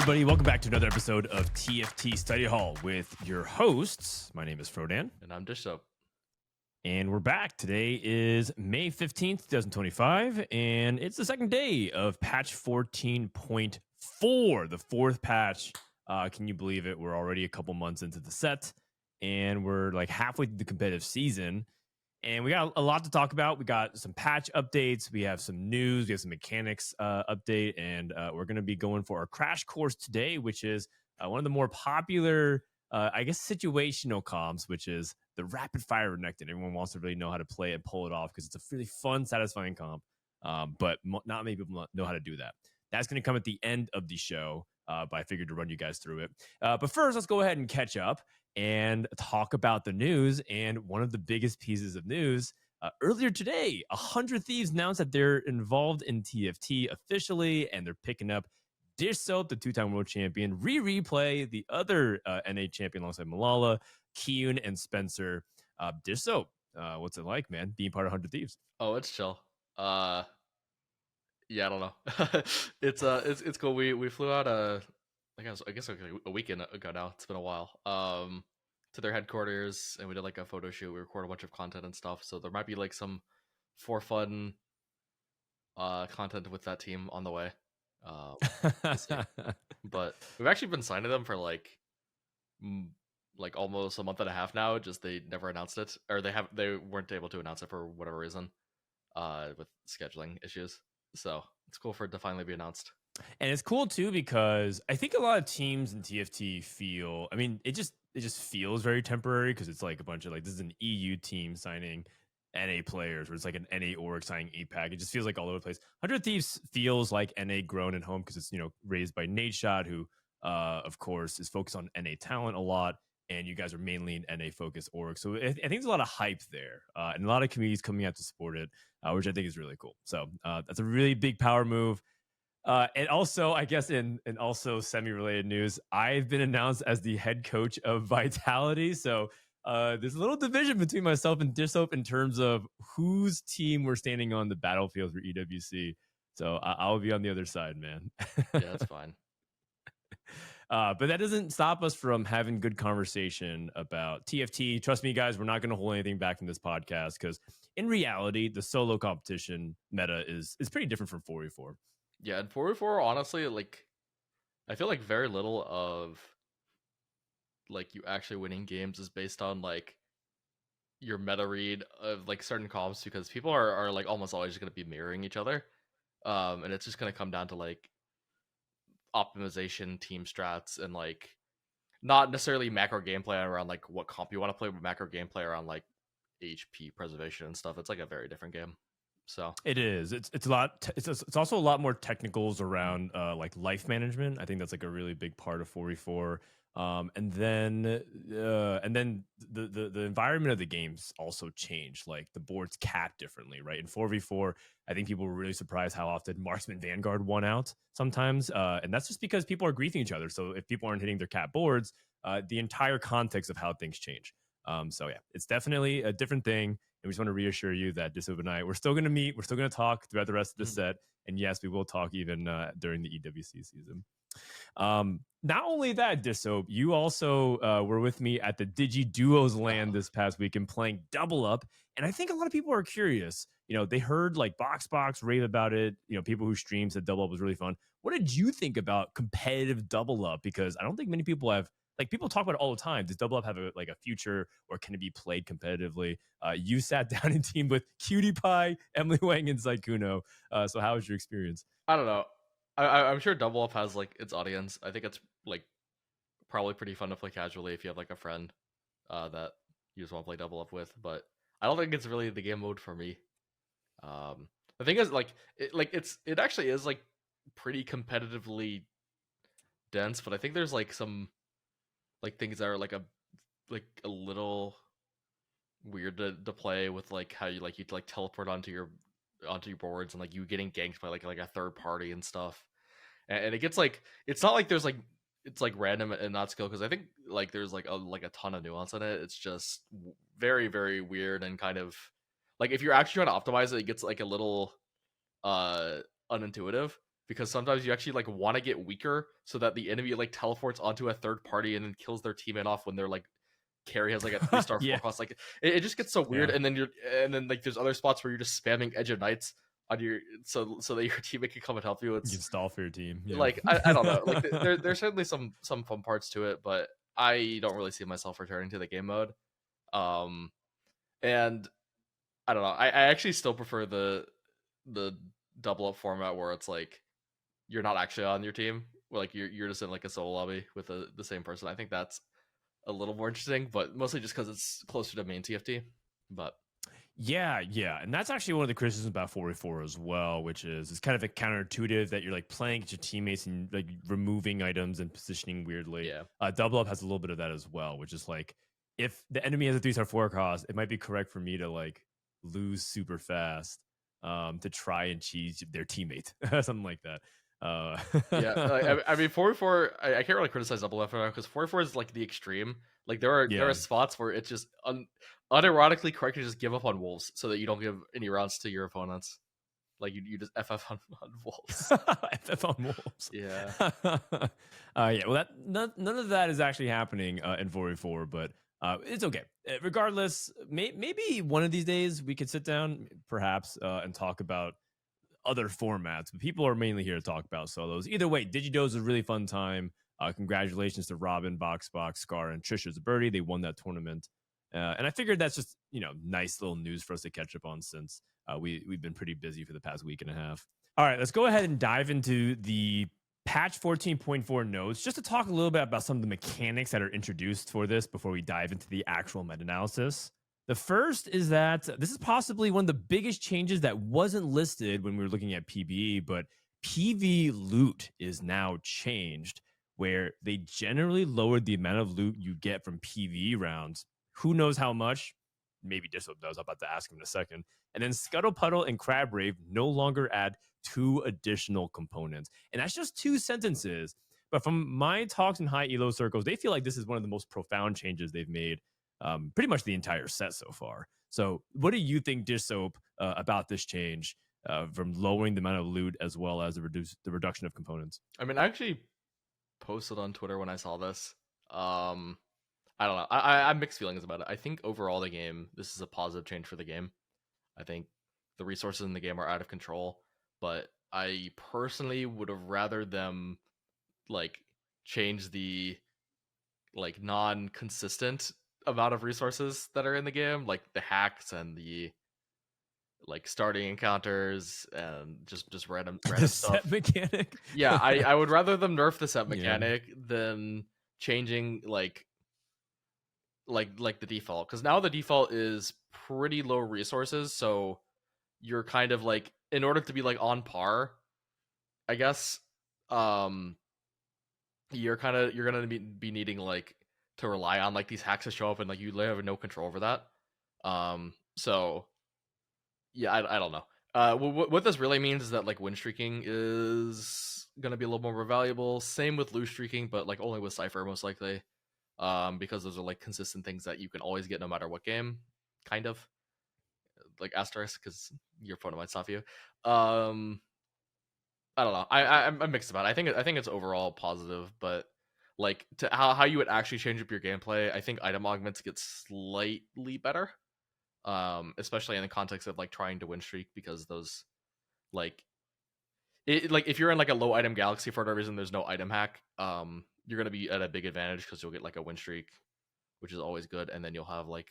everybody. Welcome back to another episode of TFT Study Hall with your hosts. My name is Frodan. And I'm Dishsoap. And we're back. Today is May 15th, 2025, and it's the second day of patch 14.4, the fourth patch. Can you believe it? We're already a couple months into the set, and we're like halfway through the competitive season. And we got a lot to talk about. We got some patch updates. We have some news. We have some mechanics update. And we're going to be going for our crash course today, which is one of the more popular, I guess, situational comps, which is the Rapidfire Renekton. Everyone wants to really know how to play and pull it off because it's a really fun, satisfying comp. But not many people know how to do that. That's going to come at the end of the show. But I figured to run you guys through it. But first, let's go ahead and catch up and talk about the news. And one of the biggest pieces of news earlier today, 100 Thieves announced that they're involved in TFT officially, and they're picking up Dishsoap, the two-time world champion, Replay, the other NA champion alongside Malala, Kiyun, and Spencer. Dishsoap, what's it like, man, being part of 100 Thieves? Oh, it's chill. Yeah, I don't know. It's cool. We flew out I guess like a weekend ago now. It's been a while. To their headquarters, and we did like a photo shoot. We recorded a bunch of content and stuff. So there might be like some for fun content with that team on the way. But we've actually been signing them for like almost a month and a half now. Just they never announced it, or they weren't able to announce it for whatever reason, with scheduling issues. So it's cool for it to finally be announced. And it's cool too because I think a lot of teams in TFT feel, I mean, it just feels very temporary because it's like a bunch of like, this is an EU team signing NA players, or it's like an NA org signing APAC. It just feels like all over the place. 100 Thieves feels like NA grown at home because it's, raised by Nadeshot, who of course is focused on NA talent a lot, and you guys are mainly an NA focused org. So I think there's a lot of hype there, and a lot of communities coming out to support it, which I think is really cool. So that's a really big power move. And also, I guess in also semi-related news, I've been announced as the head coach of Vitality. So there's a little division between myself and Dishsoap in terms of whose team we're standing on the battlefield for EWC. So I'll be on the other side, man. Yeah, that's fine. But that doesn't stop us from having good conversation about TFT. Trust me, guys, we're not going to hold anything back from this podcast because in reality, the solo competition meta is pretty different from 4v4. Yeah, and 4v4, honestly, like, I feel like very little of, like, you actually winning games is based on, like, your meta read of, like, certain comps, because people are like, almost always just going to be mirroring each other. And it's just going to come down to, like, optimization, team strats, and, like, not necessarily macro gameplay around, like, what comp you want to play, but macro gameplay around, like, HP preservation and stuff. It's, like, a very different game. So it is. It's a lot. It's also a lot more technicals around like life management. I think that's like a really big part of 4v4. And then the environment of the games also changed. Like the boards cap differently, right? In 4v4, I think people were really surprised how often Marksman Vanguard won out sometimes, and that's just because people are griefing each other. So if people aren't hitting their cap boards, the entire context of how things change. So yeah, it's definitely a different thing. And we just want to reassure you that Dishsoap and I, we're still going to meet. We're still going to talk throughout the rest of the set. And yes, we will talk even during the EWC season. Not only that, Dishsoap, you also were with me at the Digi Duos LAN this past week and playing Double Up. And I think a lot of people are curious. They heard like Box rave about it. People who stream said Double Up was really fun. What did you think about competitive Double Up? Because I don't think many people have. Like people talk about it all the time. Does Double Up have a future, or can it be played competitively? You sat down and teamed with Cutie Pie, Emily Wang, and Zaikuno. So how was your experience? I don't know. I'm sure Double Up has like its audience. I think it's like probably pretty fun to play casually if you have like a friend that you just want to play Double Up with. But I don't think it's really the game mode for me. The thing is, it actually is like pretty competitively dense, but I think there's like some like things that are like a little weird to play with, like how you teleport onto your boards and like you getting ganked by like a third party and stuff, and it gets like, it's not like there's like it's like random and not skill, because I think like there's like a ton of nuance in it. It's just very, very weird, and kind of like if you're actually trying to optimize it, it gets like a little unintuitive, because sometimes you actually like want to get weaker so that the enemy like teleports onto a third party and then kills their teammate off when they're like carry has like a 3-star Yeah. 4 cost. Like it just gets so weird. Yeah. And then like there's other spots where you're just spamming Edge of Knights on your so that your teammate can come and help you. You It's can stall for your team. Yeah. like I don't know. Like there's certainly some fun parts to it, but I don't really see myself returning to the game mode. And I don't know. I actually still prefer the double up format where it's like you're not actually on your team. Like you're just in like a solo lobby with the same person. I think that's a little more interesting, but mostly just because it's closer to main TFT. But yeah, and that's actually one of the criticisms about 4v4 as well, which is it's kind of a counterintuitive that you're like playing at your teammates and like removing items and positioning weirdly. yeah, Double up has a little bit of that as well, which is like if the enemy has a 3-star 4 cost, it might be correct for me to like lose super fast to try and cheese their teammate, something like that. yeah. I mean, 4v4. I can't really criticize double up because 4v4 is like the extreme. Like there are spots where it's just unironically correct to just give up on wolves so that you don't give any rounds to your opponents. Like you just FF on wolves. FF on wolves. Yeah. Yeah. Well, none of that is actually happening in 4v4, but it's okay. Regardless, maybe one of these days we could sit down, perhaps, and talk about other formats. But people are mainly here to talk about solos. Either way, Digidos is a really fun time. Congratulations to Robin, Boxbox, Scar, and Trisha's birdie. They won that tournament. And I figured that's just, nice little news for us to catch up on since we've been pretty busy for the past week and a half. All right, let's go ahead and dive into the patch 14.4 notes just to talk a little bit about some of the mechanics that are introduced for this before we dive into the actual meta-analysis. The first is that this is possibly one of the biggest changes that wasn't listed when we were looking at PvE, but PV loot is now changed, where they generally lowered the amount of loot you get from PvE rounds. Who knows how much? Maybe Dishsoap does. I'm about to ask him in a second. And then Scuttle Puddle and Crab Rave no longer add 2 additional components. And that's just 2 sentences. But from my talks in high elo circles, they feel like this is one of the most profound changes they've made pretty much the entire set so far. So what do you think, Dishsoap, about this change from lowering the amount of loot as well as the reduction of components? I mean, I actually posted on Twitter when I saw this. I don't know. I have mixed feelings about it. I think overall the game, this is a positive change for the game. I think the resources in the game are out of control, but I personally would have rather them like change the like non-consistent amount of resources that are in the game, like the hacks and the like starting encounters and just random the stuff. Set mechanic. Yeah, I would rather them nerf the set mechanic than changing like the default, because now the default is pretty low resources, so you're kind of like, in order to be like on par, I guess, you're gonna be needing like to rely on like these hacks to show up, and like you have no control over that. So yeah, I don't know. What this really means is that like win streaking is gonna be a little more valuable. Same with lose streaking, but like only with Cypher most likely. Because those are like consistent things that you can always get no matter what game, kind of like asterisk, because your opponent might stop you. I don't know. I'm mixed about it. I think it's overall positive, but like to how you would actually change up your gameplay, I think item augments get slightly better, especially in the context of like trying to win streak, because those like if you're in like a low item galaxy for whatever reason, there's no item hack. You're going to be at a big advantage because you'll get like a win streak, which is always good. And then you'll have like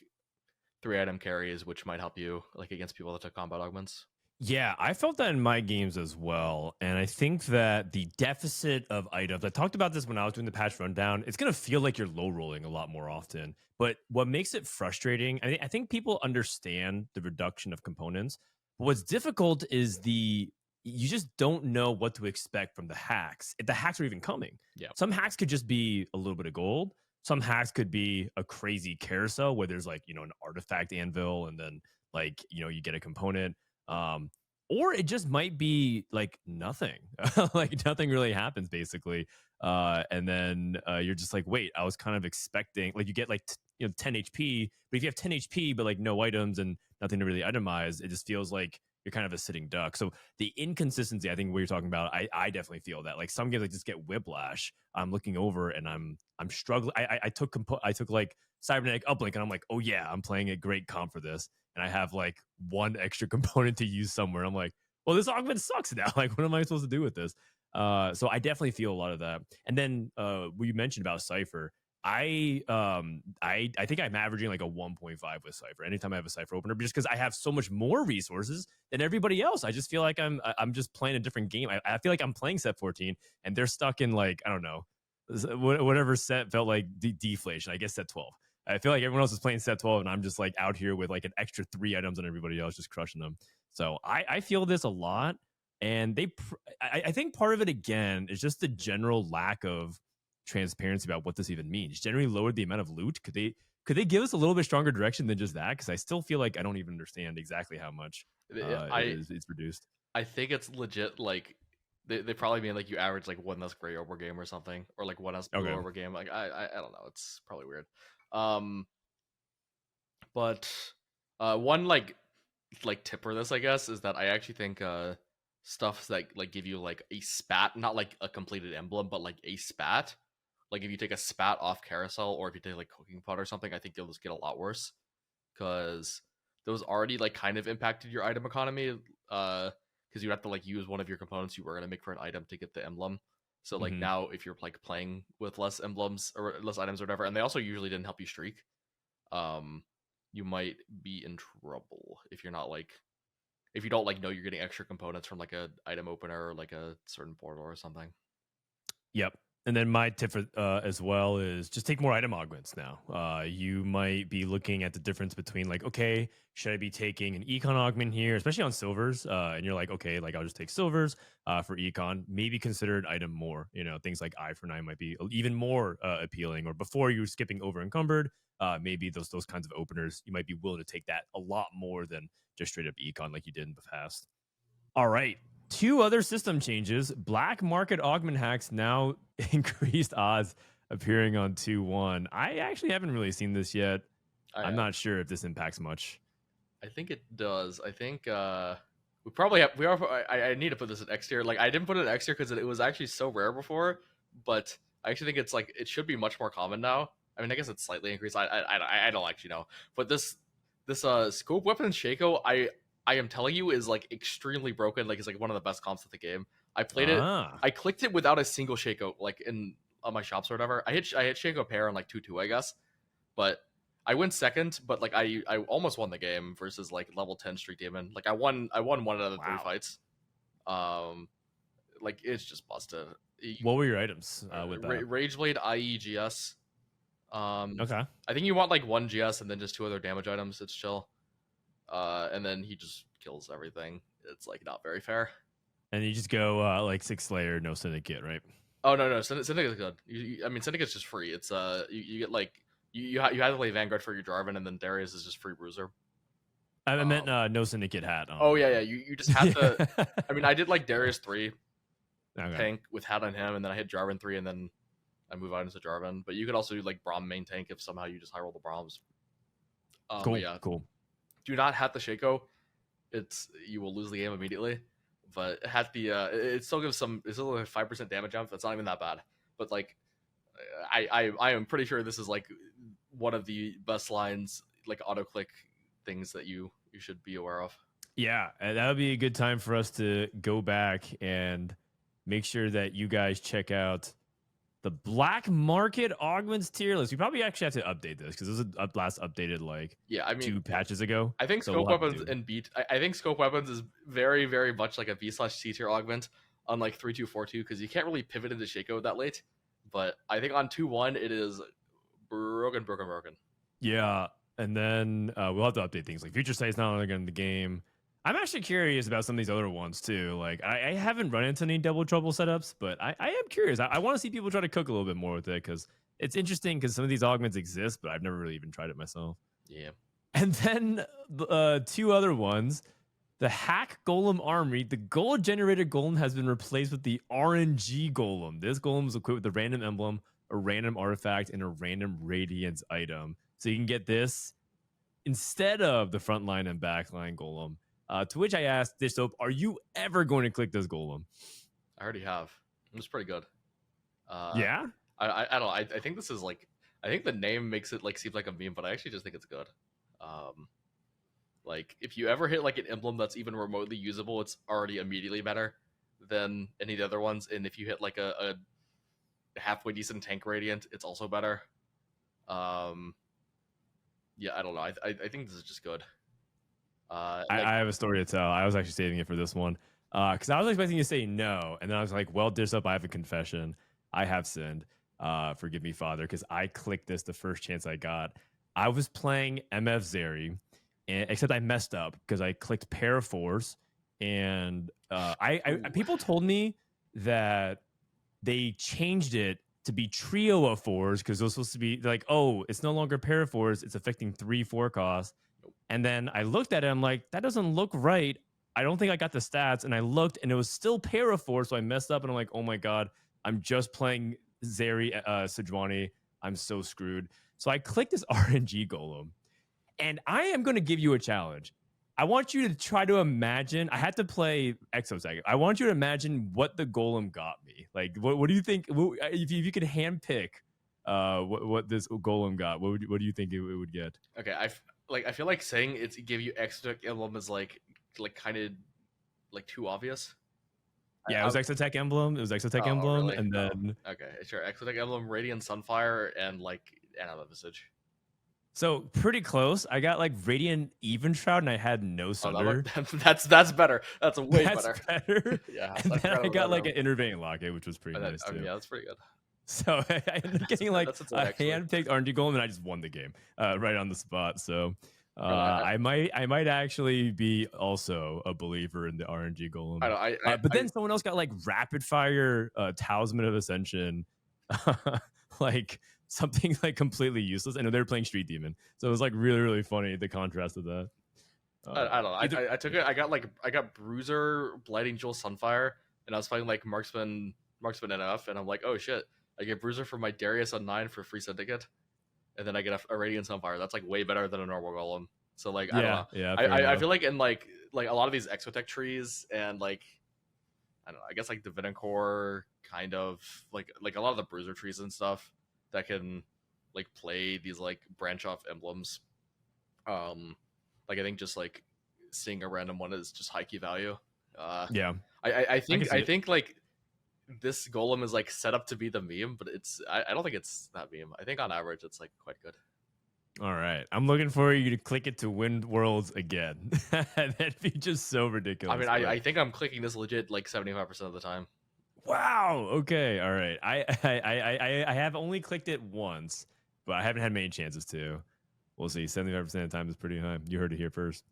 3 item carries, which might help you like against people that took combat augments. Yeah, I felt that in my games as well. And I think that the deficit of items, I talked about this when I was doing the patch rundown, it's going to feel like you're low rolling a lot more often. But what makes it frustrating, I think people understand the reduction of components. But what's difficult is you just don't know what to expect from the hacks, if the hacks are even coming. Yeah. Some hacks could just be a little bit of gold. Some hacks could be a crazy carousel where there's like, an artifact anvil and then like, you get a component. Or it just might be like nothing, like nothing really happens basically. And then you're just like, wait, I was kind of expecting, like you get like, 10 HP, but if you have 10 HP, but like no items and nothing to really itemize, it just feels like you're kind of a sitting duck. So the inconsistency, I think what you're talking about, I definitely feel that. Like some games I just get whiplash. I'm looking over and I'm struggling. I took like cybernetic uplink and I'm like, oh yeah, I'm playing a great comp for this. And I have like one extra component to use somewhere. I'm like, well, this augment sucks now. Like, what am I supposed to do with this? So I definitely feel a lot of that. And then what you mentioned about Cypher, I think I'm averaging like a 1.5 with Cypher anytime I have a Cypher opener, just because I have so much more resources than everybody else. I just feel like I'm just playing a different game. I feel like I'm playing set 14 and they're stuck in like, I don't know, whatever set felt like deflation. I guess set 12. I feel like everyone else is playing set 12 and I'm just like out here with like an extra 3 items on everybody else, just crushing them. So I feel this a lot. And I think part of it again is just the general lack of transparency about what this even means. Generally lowered the amount of loot. Could they give us a little bit stronger direction than just that? Because I still feel like I don't even understand exactly how much it's reduced. I think it's legit. Like they probably mean like you average like one less gray over game or something, or like one less blue over game. Like I don't know. It's probably weird. But one like tip for this, I guess, is that I actually think stuff that like give you like a spat, not like a completed emblem, but like a spat. Like if you take a spat off carousel, or if you take like cooking pot or something, I think you'll just get a lot worse, because those already like kind of impacted your item economy. Because you have to like use one of your components you were gonna make for an item to get the emblem. So like now, if you're like playing with less emblems or less items or whatever, and they also usually didn't help you streak, you might be in trouble if you're not like, if you don't like know you're getting extra components from like a item opener or like a certain portal or something. Yep. And then my tip for, as well is just take more item augments now. You might be looking at the difference between like, okay, should I be taking an econ augment here, especially on silvers? And you're like, okay, like I'll just take silvers for econ. Maybe consider an item more. You know, things like eye for 9 might be even more appealing. Or before you're skipping over encumbered, maybe those kinds of openers, you might be willing to take that a lot more than just straight up econ like you did in the past. All right. 2 other system changes. Black market augment hacks now increased odds appearing on 2-1. I actually haven't really seen this yet. I'm not sure if this impacts much. I think it does. I think we probably have. I need to put this in X tier. Like I didn't put it in X tier because it was actually so rare before, but I actually think it's like it should be much more common now. I mean, I guess it's slightly increased. I don't actually know, but this scope weapon Shaco, I am telling you, is like extremely broken. Like it's like one of the best comps of the game. I played it. I clicked it without a single Shaco, like in on my shops or whatever. I hit Shaco pair on like 2-2, I guess, but I went second. But like I almost won the game versus like level 10 Street Demon. Like I won 1 out of the 3 fights. Like it's just busted. What were your items with that? Rageblade, IEGS. Okay. I think you want like 1 GS and then just 2 other damage items. It's chill. And then he just kills everything. It's like not very fair. And you just go like 6 Slayer, no Syndicate, right? Oh no, Syndicate's good. I mean, Syndicate's just free. It's you get like you have to play Vanguard for your Jarvan, and then Darius is just free Bruiser. I meant no Syndicate hat. Oh yeah. You just have to. I mean, I did like Darius 3 tank with hat on him, and then I hit Jarvan 3, and then I move on into Jarvan. But you could also do like Braum main tank if somehow you just high roll the Brahms. Cool. Yeah. Cool. Do not hat the Shaco. You will lose the game immediately. But hat the it still gives it's still like 5% damage jump. That's not even that bad. But like I am pretty sure this is like one of the best lines, like auto click things that you should be aware of. Yeah, that would be a good time for us to go back and make sure that you guys check out the black market augments tier list. We probably actually have to update this because this was last updated like 2 patches ago. I think scope weapons and beat. I think scope weapons is very, very much like a B/C tier augment on like 3-2-4-2 because you can't really pivot into Shaco that late. But I think on 2-1 it is broken. Yeah, and then we'll have to update things like future sight's not only in the game. I'm actually curious about some of these other ones too. Like I haven't run into any double trouble setups, but I am curious. I want to see people try to cook a little bit more with it because it's interesting because some of these augments exist, but I've never really even tried it myself. Yeah. And then 2 other ones. The hack golem armory, the gold generator golem has been replaced with the RNG golem. This golem is equipped with a random emblem, a random artifact, and a random radiance item. So you can get this instead of the frontline and backline golem. To which I asked Dishsoap, are you ever going to click this golem? I already have. It's pretty good. Yeah? I don't know. I think this is like, I think the name makes it like seem like a meme, but I actually just think it's good. Like if you ever hit like an emblem that's even remotely usable, it's already immediately better than any of the other ones. And if you hit like a halfway decent tank radiant, it's also better. Yeah, I don't know. I think this is just good. I have a story to tell. I was actually saving it for this one because I was expecting you to say no, and then I was like, "Well, Dishsoap, I have a confession. I have sinned. Forgive me, Father," because I clicked this the first chance I got. I was playing MF Zeri, and except I messed up because I clicked pair of fours, and people told me that they changed it to be trio of fours because it was supposed to be like, oh, it's no longer pair of fours, it's affecting 3/4 cost. And then I looked at it, I'm like, that doesn't look right. I don't think I got the stats. And I looked and it was still pair of four. So I messed up and I'm like, oh my God, I'm just playing Zeri Sejuani. I'm so screwed. So I clicked this RNG golem. And I am going to give you a challenge. I want you to try to imagine. I had to play Exotech. I want you to imagine what the golem got me. Like, what do you think? If you could handpick what this golem got, what do you think it would get? Okay, I feel like saying it's give you Exotech emblem is like kind of like too obvious. Yeah, it was Exotech emblem. It was Exotech emblem, really? and then okay, sure, Exotech emblem, Radiant Sunfire, and like Anima Visage. So pretty close. I got like Radiant Even Shroud, and I had no Sunder. That's better. That's way better. Yeah, and then I got like an Intervening Locket, which was pretty nice too. Yeah, that's pretty good. So I ended up getting like a hand-picked RNG golem, and I just won the game right on the spot. So I might actually be also a believer in the RNG golem. But then someone else got like Rapidfire Talisman of Ascension, like something like completely useless. I know they were playing Street Demon, so it was like really funny the contrast of that. I don't know. I took it. I got Bruiser, Blighting Jewel, Sunfire, and I was playing like Marksman NF, and I'm like, oh shit. I get Bruiser for my Darius on 9 for free syndicate, and then I get a Radiant Sunfire. That's like way better than a normal golem. So like I don't know. Yeah, I feel like in like a lot of these Exotech trees and like I don't know. I guess like Divinicore kind of like a lot of the Bruiser trees and stuff that can like play these like branch off emblems. Like I think just like seeing a random one is just high key value. Yeah. I think like this golem is like set up to be the meme, but I don't think it's that meme. I think on average it's like quite good. All right, I'm looking for you to click it to win worlds again. That'd be just so ridiculous. I mean, I think I'm clicking this legit like 75% of the time. Wow. Okay. All right. I have only clicked it once, but I haven't had many chances to. We'll see. 75% of the time is pretty high. You heard it here first.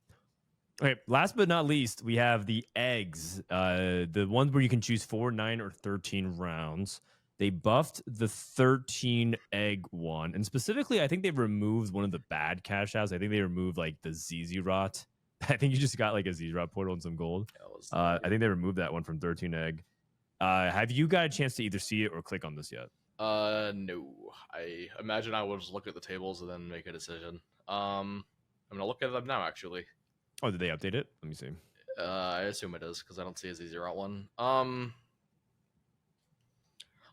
Okay, last but not least, we have the eggs, the ones where you can choose 4, 9, or 13 rounds. They buffed the 13 egg one, and specifically, I think they removed one of the bad cash outs. I think they removed like the ZZ Rot. I think you just got like a ZZ Rot portal and some gold. I think they removed that one from 13 egg. Have you got a chance to either see it or click on this yet? No. I imagine I will just look at the tables and then make a decision. I'm gonna look at them now, actually. Oh, did they update it? Let me see. I assume it is because I don't see a ZZ Rot one. I'm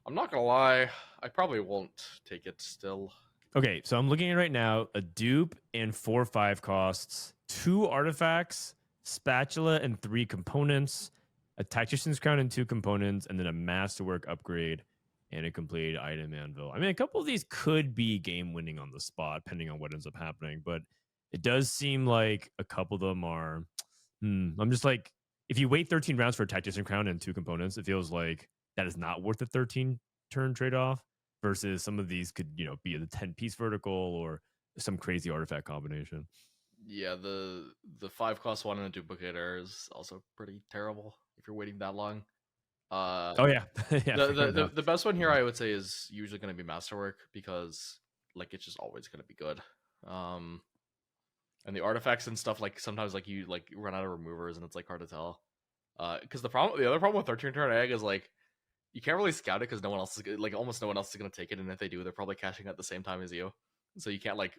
not gonna lie, I probably won't take it still. Okay, so I'm looking at it right now. A dupe and 4/5 costs, 2 artifacts, spatula and 3 components, a tactician's crown and 2 components, and then a masterwork upgrade and a completed item anvil. I mean, a couple of these could be game winning on the spot, depending on what ends up happening, but it does seem like a couple of them are. I'm just like, if you wait 13 rounds for a tactician crown and 2 components, it feels like that is not worth a 13 turn trade off. Versus some of these could, be a 10-piece vertical or some crazy artifact combination. Yeah, the 5 cost 1 and a duplicator is also pretty terrible if you're waiting that long. Oh yeah, yeah. The best one here I would say is usually going to be Masterwork because like it's just always going to be good. And the artifacts and stuff, like sometimes like you like run out of removers and it's like hard to tell. Because the other problem with 13 turn egg is like you can't really scout it because no one else is like almost no one else is going to take it, and if they do, they're probably cashing at the same time as you. So you can't like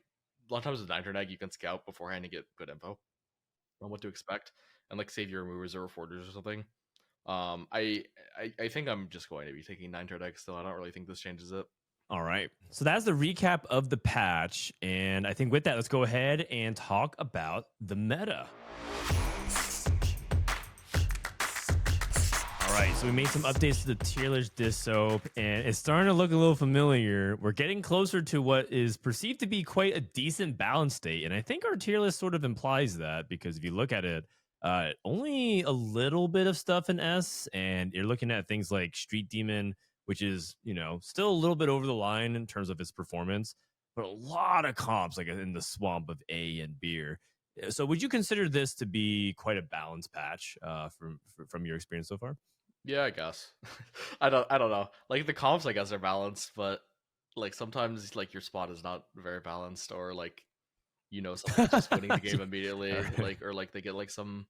a lot of times with 9 turn egg you can scout beforehand and get good info. on what to expect and like save your removers or forgers or something. I think I'm just going to be taking 9 still. I don't really think this changes it. All right. So that's the recap of the patch. And I think with that, let's go ahead and talk about the meta. All right. So we made some updates to the tier list Dishsoap, and it's starting to look a little familiar. We're getting closer to what is perceived to be quite a decent balance state. And I think our tier list sort of implies that, because if you look at it, only a little bit of stuff in S, and you're looking at things like Street Demon, which is, still a little bit over the line in terms of its performance, but a lot of comps like in the swamp of A and Beer. So would you consider this to be quite a balanced patch from your experience so far? Yeah, I guess. I don't know. Like the comps, I guess, are balanced, but like sometimes like your spot is not very balanced, or like someone's just winning the game immediately, Right. like or like they get like some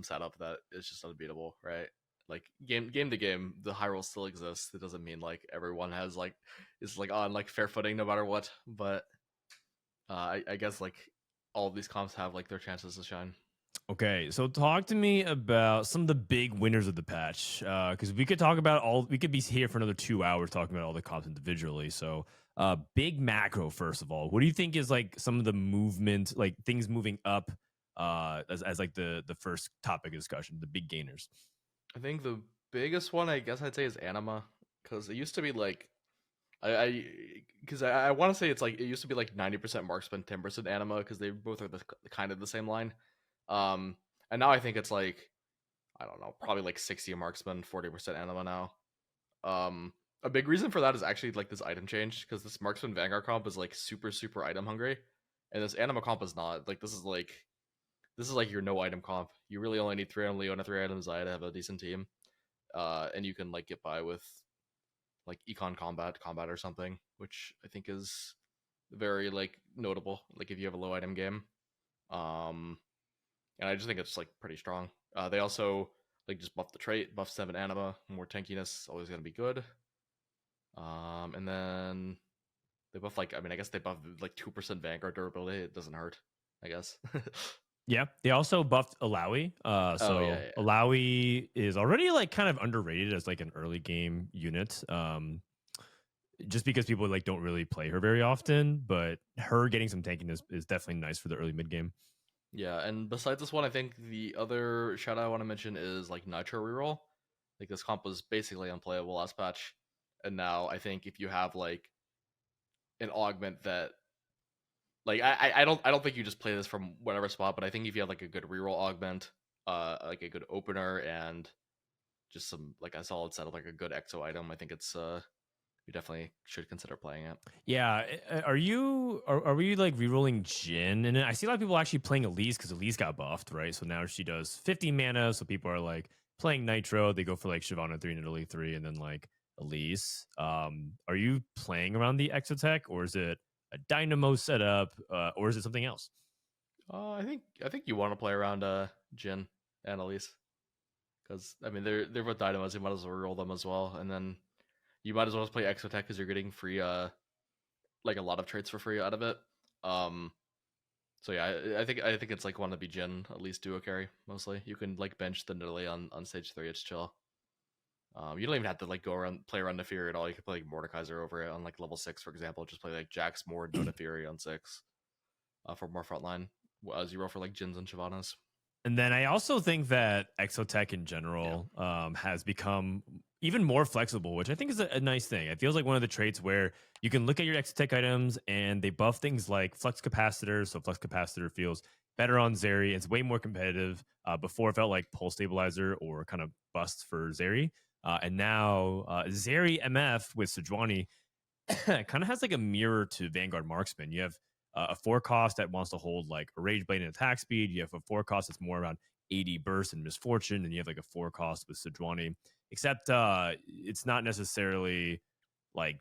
setup that is just unbeatable, right? Like game to game, the high roll still exists. It doesn't mean like everyone has like is like on like fair footing no matter what. But I guess like all of these comps have like their chances to shine. Okay, so talk to me about some of the big winners of the patch, because we could talk about all. We could be here for another 2 hours talking about all the comps individually. So, big macro first of all, what do you think is like some of the movement, like things moving up, as like the first topic of discussion, the big gainers? I think the biggest one, I guess I'd say, is Anima, because it used to be like I want to say it's like it used to be like 90% marksman, 10% Anima, because they both are the kind of the same line. And now I think it's like I don't know, probably like 60 marksman, 40% Anima now. A big reason for that is actually like this item change, because this marksman Vanguard comp is like super item hungry, and this Anima comp is not. Like this is like your no item comp. You really only need 3 item Leona, 3 items Zaya to have a decent team, and you can like get by with like econ combat or something, which I think is very like notable. Like if you have a low item game, and I just think it's like pretty strong. They also like just buff the trait, buff 7 anima, more tankiness, always gonna be good. And then they buff like I guess they buff like 2% Vanguard durability. It doesn't hurt, I guess. Yeah, they also buffed Alawi. Oh yeah, So yeah. Alawi is already like kind of underrated as like an early game unit. Just because people like don't really play her very often, but her getting some tankiness is definitely nice for the early mid game. Yeah, and besides this one, I think the other shout out I want to mention is like Nitro reroll. Like this comp was basically unplayable last patch, and now I think if you have like an augment that like I don't think you just play this from whatever spot, but I think if you have like a good reroll augment, like a good opener and just some like a solid setup, like a good exo item, I think it's you definitely should consider playing it. Yeah, are we like rerolling Jin? And I see a lot of people actually playing Elise because Elise got buffed, right? So now she does 50 mana. So people are like playing Nitro. They go for like Shyvana 3 and Italy 3, and then like Elise. Are you playing around the Exotech, or is it a Dynamo setup, or is it something else? I think you want to play around Jin and Elise, because I mean they're both dynamos. You might as well roll them as well, and then you might as well just play Exotech because you're getting free like a lot of traits for free out of it. Um, so yeah, I think it's like want to be Jin, at least duo carry mostly. You can like bench the Nidalee on stage 3. It's chill. You don't even have to like go around play around Nefiri at all. You can play like Mordekaiser over it on like level 6, for example. Just play like Jax, Mord, no Nefiri on 6 for more frontline. As you roll for like Jins and Shyvanas. And then I also think that Exotech in general has become even more flexible, which I think is a nice thing. It feels like one of the traits where you can look at your Exotech items and they buff things like Flux Capacitor. So Flux Capacitor feels better on Zeri. It's way more competitive. Before it felt like Pulse Stabilizer or kind of bust for Zeri. And now Zeri MF with Sejuani kind of has like a mirror to Vanguard Marksman. You have a 4 cost that wants to hold like a Rage Blade and attack speed. You have a 4 cost that's more around 80 burst and misfortune, and you have like a 4 cost with Sejuani. Except it's not necessarily like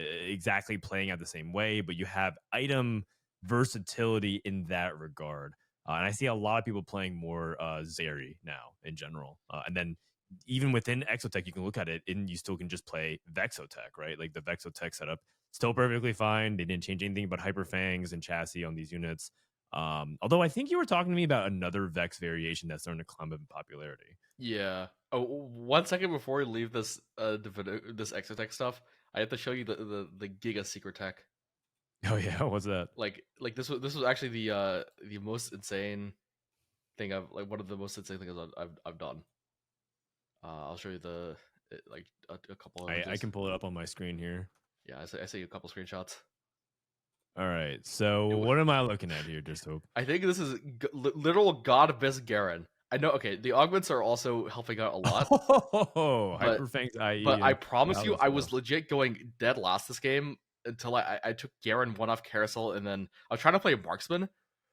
exactly playing out the same way, but you have item versatility in that regard. And I see a lot of people playing more Zeri now in general, and then even within Exotech, you can look at it and you still can just play Vexotech, right? Like the Vexotech setup, still perfectly fine. They didn't change anything but Hyper Fangs and chassis on these units. Although I think you were talking to me about another Vex variation that's starting to climb up in popularity. Yeah. Oh, 1 second before we leave this this Exotech stuff, I have to show you the Giga secret tech. Oh yeah, what's that? Like this was actually the most insane thing I've like one of the most insane things I've done. I'll show you like a couple of I images. can pull it up on my screen here. Yeah, I see a couple screenshots. All right, so It, what am I looking at here, Dishsoap? I think this is literal God Abyss Garen. I know. Okay, the augments are also helping out a lot, Oh, but Hyperfang's IE. but I And promise you, I was Battlefield. legit going dead last this game until I took Garen one off Carousel, and then I was trying to play Marksman,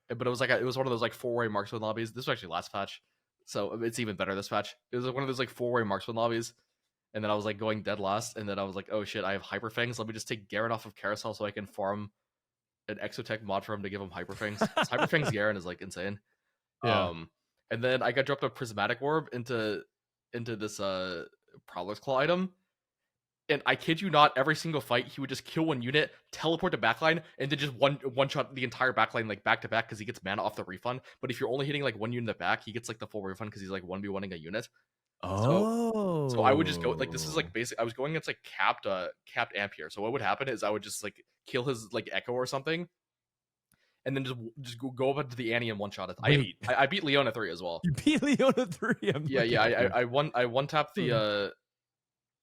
but it was like it was one of those like 4-way Marksman lobbies. This was actually last patch, so it's even better this patch. It was one of those like 4-way Marksman lobbies, and then I was like going dead last, and then I was like, oh shit, I have Hyperfangs. Let me just take Garen off of Carousel so I can farm an Exotech mod for him to give him Hyperfangs. Hyperfangs Garen is like insane. Yeah. And then I got dropped a Prismatic Orb into this Prowler's Claw item. And I kid you not, every single fight he would just kill one unit, teleport to backline, and then just one shot the entire backline like back to back because he gets mana off the refund. But if you're only hitting like one unit in the back, he gets like the full refund because he's like 1v1ing a unit. So I would just go like this is like basic. I was going against like capped amp here. So what would happen is I would just like kill his like echo or something, and then just go up into the Annie and one shot it. Wait. I beat Leona 3 as well. You beat Leona 3. Yeah. I one tapped the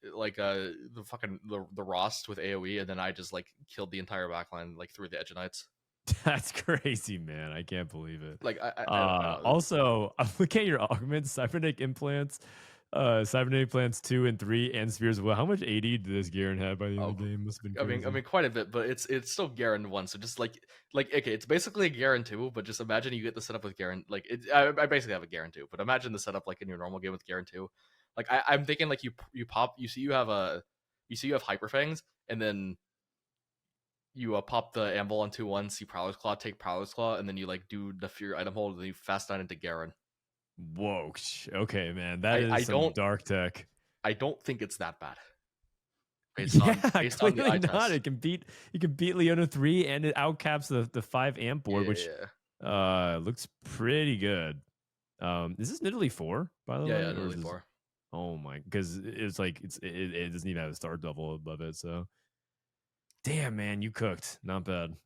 the fucking the Rost with AoE, and then I just like killed the entire backline like through the Edge of Knights. That's crazy, man. I can't believe it. Like Also, I'm looking at your augments, cybernetic implants, cybernetic implants 2 and 3, and spheres. Well, how much AD did this Garen have by the end of the game? Must have been crazy. I mean quite a bit, but it's still Garen 1. So just like okay, it's basically a Garen 2, but just imagine you get the setup with Garen. Like I basically have a Garen 2, but imagine the setup like in your normal game with Garen 2. Like I'm thinking like you pop, you have Hyperfangs, and then you pop the Anvil on 2/1, see Prowler's Claw, take Prowler's Claw, and then you like do the Fear item hold, and then you fast down into Garen. Whoa. Okay, man. That is some dark tech. I don't think it's that bad. Based on the eye not. Test. You can beat Leona 3, and it outcaps the 5 amp board, which looks pretty good. Is this Nidalee 4, by the way? Yeah, Nidalee 4. Oh my, because it's like it doesn't even have a star double above it, so damn, man, you cooked. Not bad.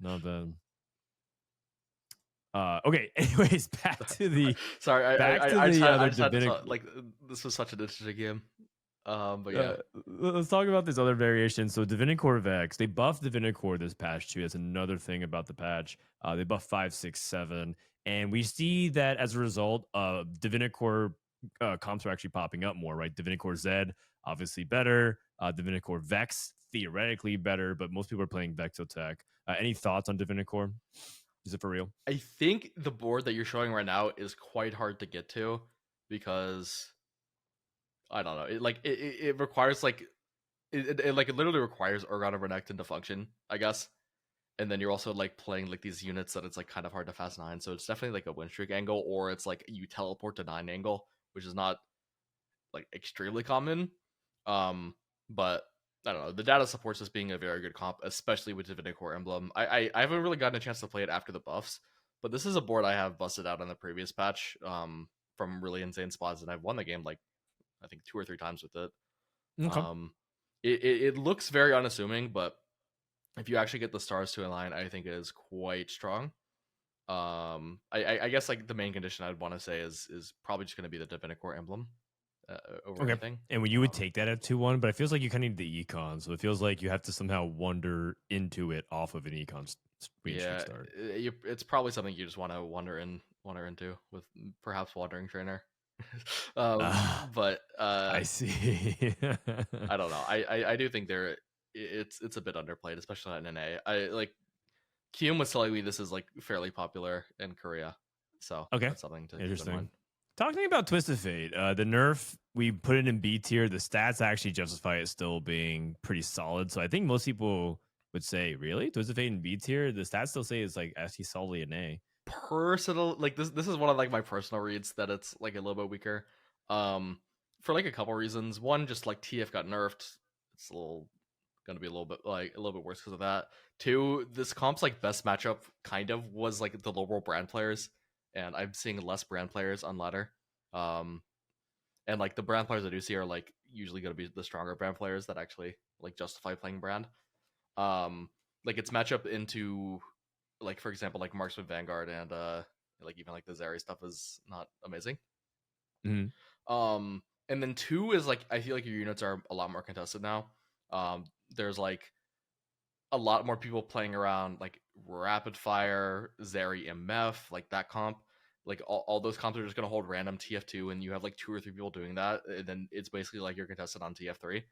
Okay. Anyways, back to the sorry. I just had to, like this was such an interesting game. But yeah, let's talk about this other variation. So Divinicore Vex, they buffed Divinicore this patch too. That's another thing about the patch. They buffed 5, 6, 7, and we see that as a result, Divinicore comps are actually popping up more, right? Divinicore Z, obviously better. Divinicore Vex, theoretically better, but most people are playing Vexotech. Any thoughts on Divinicore? Is it for real? I think the board that you're showing right now is quite hard to get to because I don't know. It requires like it literally requires Frodan and Renekton to function, I guess. And then you're also like playing like these units that it's like kind of hard to fast 9. So it's definitely like a win streak angle, or it's like you teleport to 9 angle, which is not like extremely common. But I don't know. The data supports this being a very good comp, especially with Divinicore Emblem. I haven't really gotten a chance to play it after the buffs, but this is a board I have busted out on the previous patch from really insane spots, and I've won the game like I think 2 or 3 times with it. Okay. It looks very unassuming, but if you actually get the stars to align, I think it is quite strong. I guess like the main condition I'd want to say is probably just going to be the Divinicore Emblem over everything. And when you would take that at 2-1, but it feels like you kind of need the econ, so it feels like you have to somehow wander into it off of an econ start. It's probably something you just want to wander into with perhaps Wandering Trainer. But I see. I don't know. I do think it's a bit underplayed, especially on NA. I like Kyum was telling me this is like fairly popular in Korea, so that's something to keep in mind. Talking about Twisted Fate, the nerf, we put it in B tier. The stats actually justify it still being pretty solid. So I think most people would say, really? Twisted Fate in B tier? The stats still say it's like actually solidly an A. Personal, like this is one of like my personal reads that it's like a little bit weaker. For like a couple reasons. One, just like TF got nerfed. It's a little gonna be a little bit worse because of that. Two, this comp's like best matchup kind of was like the low roll brand players, and I'm seeing less brand players on ladder. And like the brand players I do see are like usually gonna be the stronger brand players that actually like justify playing brand. Like its matchup into like for example like Marksman Vanguard and like even like the Zeri stuff is not amazing. Mhm. And then two is like I feel like your units are a lot more contested now. There's like a lot more people playing around like Rapidfire, Zeri MF, like that comp. Like all those comps are just gonna hold random TF2, and you have like 2 or 3 people doing that, and then it's basically like you're contested on TF3,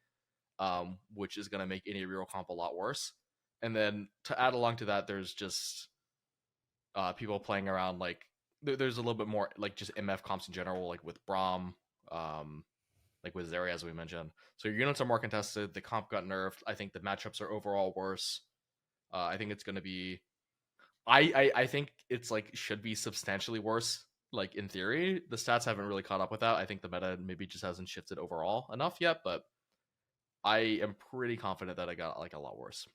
which is gonna make any real comp a lot worse. And then to add along to that, there's just people playing around like there's a little bit more like just MF comps in general, like with Braum, like with Zeri as we mentioned. So your units are more contested. The comp got nerfed. I think the matchups are overall worse. I think it's going to be. I think it's like should be substantially worse. Like in theory, the stats haven't really caught up with that. I think the meta maybe just hasn't shifted overall enough yet, but I am pretty confident that I got like a lot worse.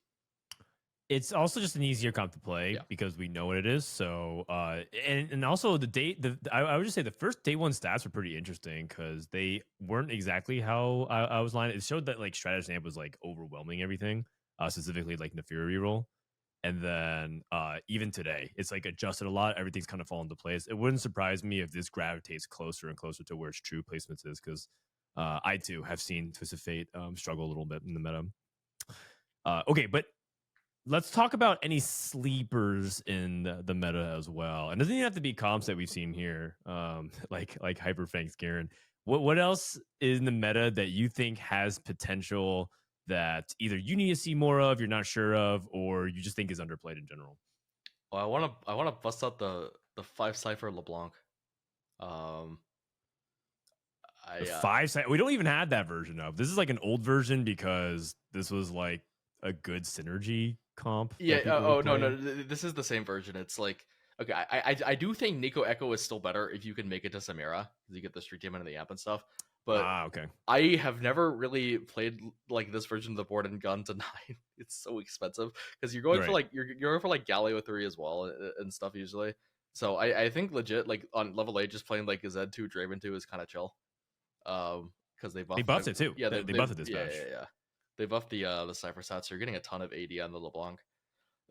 It's also just an easier comp to play Yeah. because we know what it is. So, and also I would just say the first day one stats were pretty interesting because they weren't exactly how I was lined. It showed that like strategy amp was like overwhelming everything, specifically like Nefiri reroll. And then even today, it's like adjusted a lot. Everything's kind of fallen into place. It wouldn't surprise me if this gravitates closer and closer to where its true placements is because I too have seen Twisted Fate struggle a little bit in the meta. Okay, but let's talk about any sleepers in the meta as well. And it doesn't even have to be comps that we've seen here, like Hyperfangs Garen. What else is in the meta that you think has potential that either you need to see more of, you're not sure of, or you just think is underplayed in general? Well, I wanna bust out the 5 Cypher LeBlanc. Um, The I five we don't even have that version of. This is like an old version because this was like a good synergy comp. Yeah. That people Oh would no, play. no. This is the same version. It's like okay. I do think Nico Echo is still better if you can make it to Samira because you get the street demon and the amp and stuff. But Okay. I have never really played like this version of the board and gone to 9. It's so expensive because you're going for Right. like you're going for like Galio 3 as well and stuff usually. So I think legit like on level 8 just playing like a Z2 Draven 2 is kind of chill. Because they They buffed it too. Yeah, They buffed it this yeah, patch. yeah. They buffed the Cypher stats, so you're getting a ton of AD on the LeBlanc.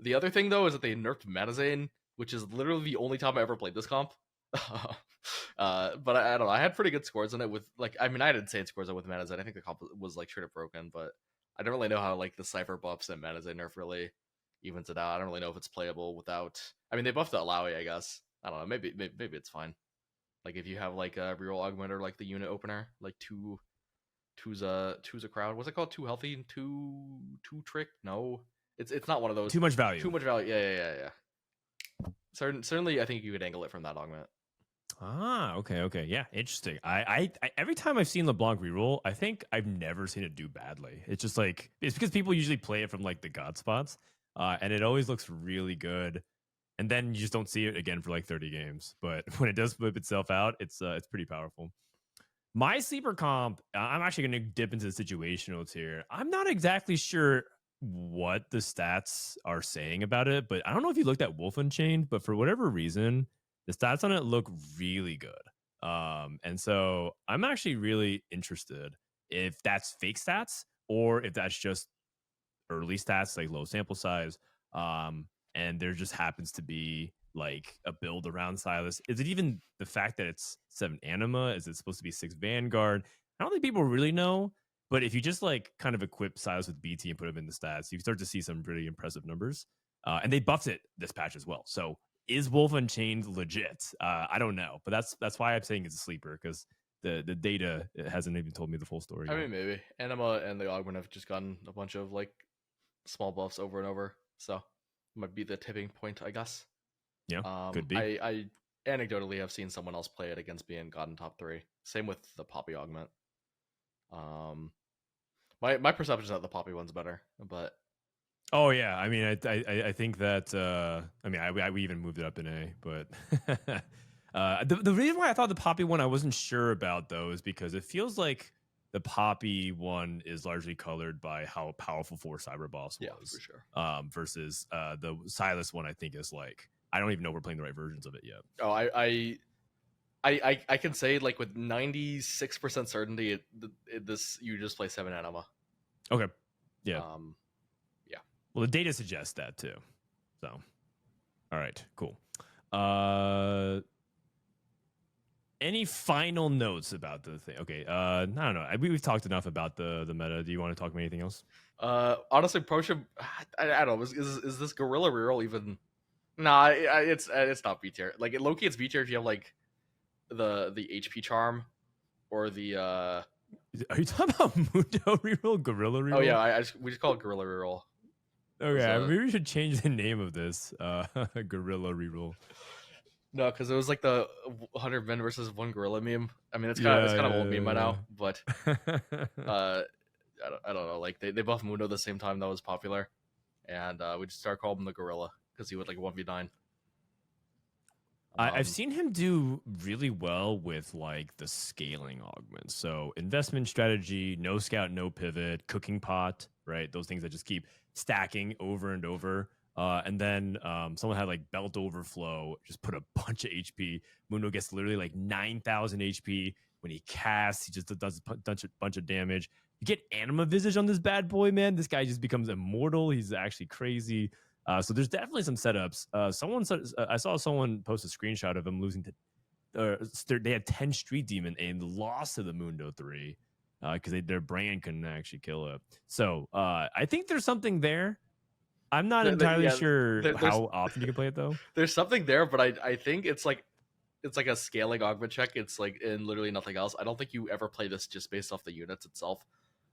The other thing though is that they nerfed Manazane, which is literally the only time I ever played this comp. But I don't know. I had pretty good scores on it with like I mean I had insane scores on with Manazane. I think the comp was like straight up broken, but I don't really know how like the Cypher buffs and Manazane nerf really evens it out. I don't really know if it's playable without. I mean they buffed the Alawi, I guess. I don't know. Maybe it's fine. Like if you have like a real augment or like the unit opener, like two's a crowd. What's it called? Too healthy and two trick? No, it's not one of those. Too much value. Too much value. Yeah. Certainly, I think you could angle it from that augment. Okay. Yeah, interesting. I every time I've seen LeBlanc reroll, I think I've never seen it do badly. It's just like it's because people usually play it from like the god spots, and it always looks really good. And then you just don't see it again for like 30 games. But when it does flip itself out, it's pretty powerful. My sleeper comp, I'm actually going to dip into the situationals here. I'm not exactly sure what the stats are saying about it, but I don't know if you looked at Wolf Unchained, but for whatever reason, the stats on it look really good. And so I'm actually really interested if that's fake stats or if that's just early stats, like low sample size. And there just happens to be like a build around Silas. Is it even the fact that it's 7 Anima? Is it supposed to be 6 Vanguard? I don't think people really know. But if you just like kind of equip Silas with BT and put him in the stats, you start to see some pretty impressive numbers. And they buffed it this patch as well. So is Wolf Unchained legit? I don't know, but that's why I'm saying it's a sleeper because the data hasn't even told me the full story. I mean, maybe Anima and the augment have just gotten a bunch of like small buffs over and over, so it might be the tipping point, I guess. Yeah, could be. I anecdotally have seen someone else play it against me and gotten top 3. Same with the Poppy augment. My perception is that the Poppy one's better, but oh yeah, I mean, I think that I mean, we even moved it up in A, but the reason why I thought the Poppy one I wasn't sure about though is because it feels like the Poppy one is largely colored by how powerful 4 Cyber Boss Yeah, was. for sure. Versus the Silas one, I think is like, I don't even know if we're playing the right versions of it yet. Oh, I can say like with 96% certainty, this you just play 7 anima. Okay. Yeah. Yeah. Well, the data suggests that too. So, all right, cool. Any final notes about the thing? Okay. I don't know. We've talked enough about the meta. Do you want to talk about anything else? Honestly, Potion, I don't know. Is this Gorilla Reroll even? Nah, it's not B tier. Like Loki, it's B tier if you have like the HP charm or the. Are you talking about Mundo reroll, Gorilla reroll? Oh yeah, we just call it Gorilla Reroll. Okay, maybe we should change the name of this. Gorilla reroll. No, because it was like the 100 men versus 1 gorilla meme. I mean, it's kind of old meme by now, but I don't know. Like they buffed Mundo the same time that was popular, and we just started calling him the gorilla because he would like 1v9. I've seen him do really well with like the scaling augments. So investment strategy, no scout, no pivot, cooking pot, right? Those things that just keep stacking over and over. And then someone had like belt overflow, just put a bunch of HP. Mundo gets literally like 9,000 HP. When he casts, he just does a bunch of damage. You get Anima Visage on this bad boy, man. This guy just becomes immortal. He's actually crazy. So there's definitely some setups. Someone said, I saw someone post a screenshot of him losing to. They had 10 Street Demon and lost to the Mundo 3 because their brand couldn't actually kill it. So I think there's something there. I'm not entirely sure how often you can play it though. There's something there, but I think it's like a scaling augment check. It's like in literally nothing else. I don't think you ever play this just based off the units itself.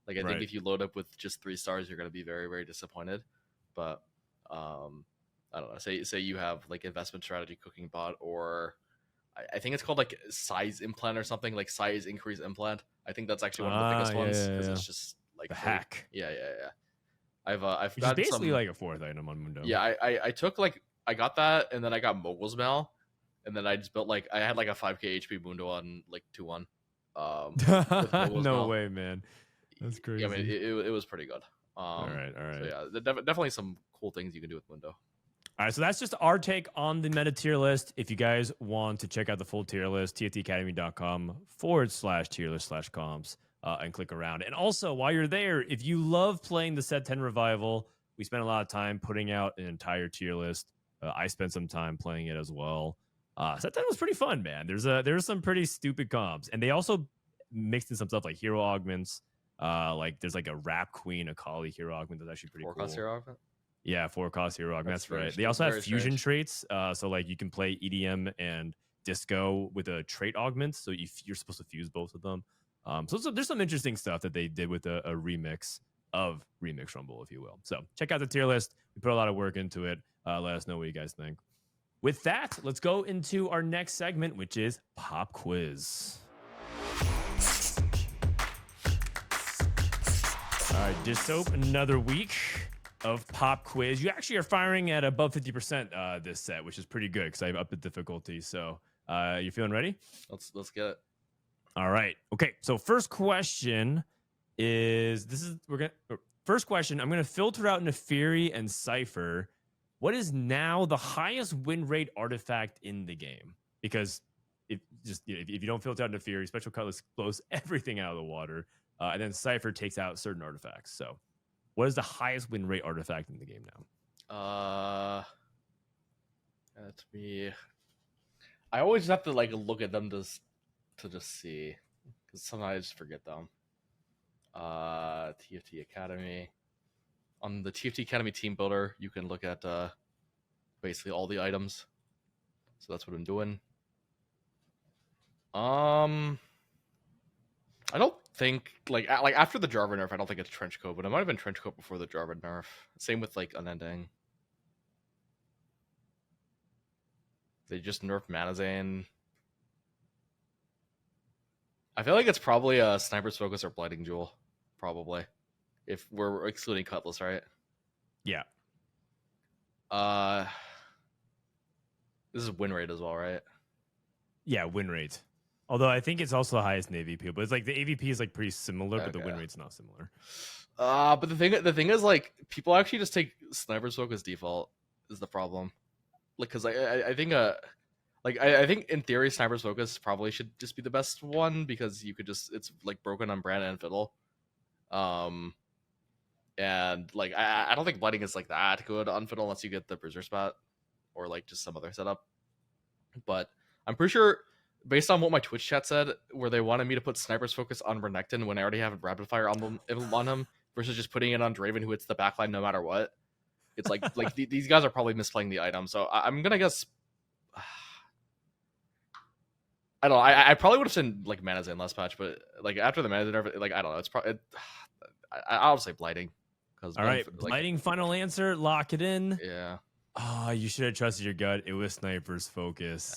Like I think if you load up with just 3 stars, you're going to be very, very disappointed. But I don't know. Say you have like investment strategy, cooking bot, or I think it's called like size implant or something, like size increase implant. I think that's actually one of the biggest ones because it's just like the hack. Yeah. I've Which is basically like a 4th item on Mundo. Yeah, I took like I got that, and then I got Mogul's Mail, and then I just built like I had like a 5k HP Mundo on like 2-1. No way, man. That's crazy. Yeah, I mean it was pretty good. All right. So yeah, definitely some cool things you can do with Mundo. All right, so that's just our take on the meta tier list. If you guys want to check out the full tier list, TFTAcademy.com/tier list/comps. And click around. And also, while you're there, if you love playing the Set 10 Revival, we spent a lot of time putting out an entire tier list. I spent some time playing it as well. Set 10 was pretty fun, man. There's some pretty stupid comps. And they also mixed in some stuff like hero augments. Like there's like a Rap Queen, a Kali hero augment that's actually pretty 4-cost cool. hero augment? Yeah, 4-cost hero augment. That's right. They also have fusion traits. So like you can play EDM and Disco with a trait augment. So you're supposed to fuse both of them. So there's some interesting stuff that they did with a remix of Remix Rumble, if you will. So check out the tier list. We put a lot of work into it. Let us know what you guys think. With that, let's go into our next segment, which is Pop Quiz. All right, Dishsoap, another week of Pop Quiz. You actually are firing at above 50% this set, which is pretty good because I've upped the difficulty. So you feeling ready? Let's get it. All right. Okay. So first question is first question. I'm gonna filter out Neferi and Cypher. What is now the highest win rate artifact in the game? Because if you don't filter out Neferi, Special Cutlass blows everything out of the water, and then Cypher takes out certain artifacts. So, what is the highest win rate artifact in the game now? That's me. I always have to like look at them to just see, because sometimes I just forget them. TFT Academy. On the TFT Academy team builder, you can look at basically all the items. So that's what I'm doing. I don't think like after the Jarvan nerf, I don't think it's Trenchcoat, but it might have been Trenchcoat before the Jarvan nerf. Same with like Unending. They just nerfed Manazane. I feel like it's probably a Sniper's Focus or Blighting Jewel, probably, if we're excluding Cutlass, right? Yeah. This is win rate as well, right? Yeah, win rate. Although I think it's also the highest in AVP, but it's like the AVP is like pretty similar, but the win Okay. rate's not similar. But the thing is, like, people actually just take sniper's focus default is the problem. Like, because I think like I think in theory sniper's focus probably should just be the best one because you could just it's like broken on Brand and Fiddle. And like I don't think lighting is like that good on Fiddle unless you get the bruiser spot or like just some other setup. But I'm pretty sure based on what my Twitch chat said, where they wanted me to put sniper's focus on Renekton when I already have a Rapidfire on him versus just putting it on Draven who hits the backline no matter what. It's like these guys are probably misplaying the item. So I'm gonna guess. I don't know. I probably would have said like Manazin last patch, but like after the Manazin, like I don't know. It's probably I'll say blighting because All right, like blighting final answer. Lock it in. yeah. Oh, you should have trusted your gut. It was sniper's focus.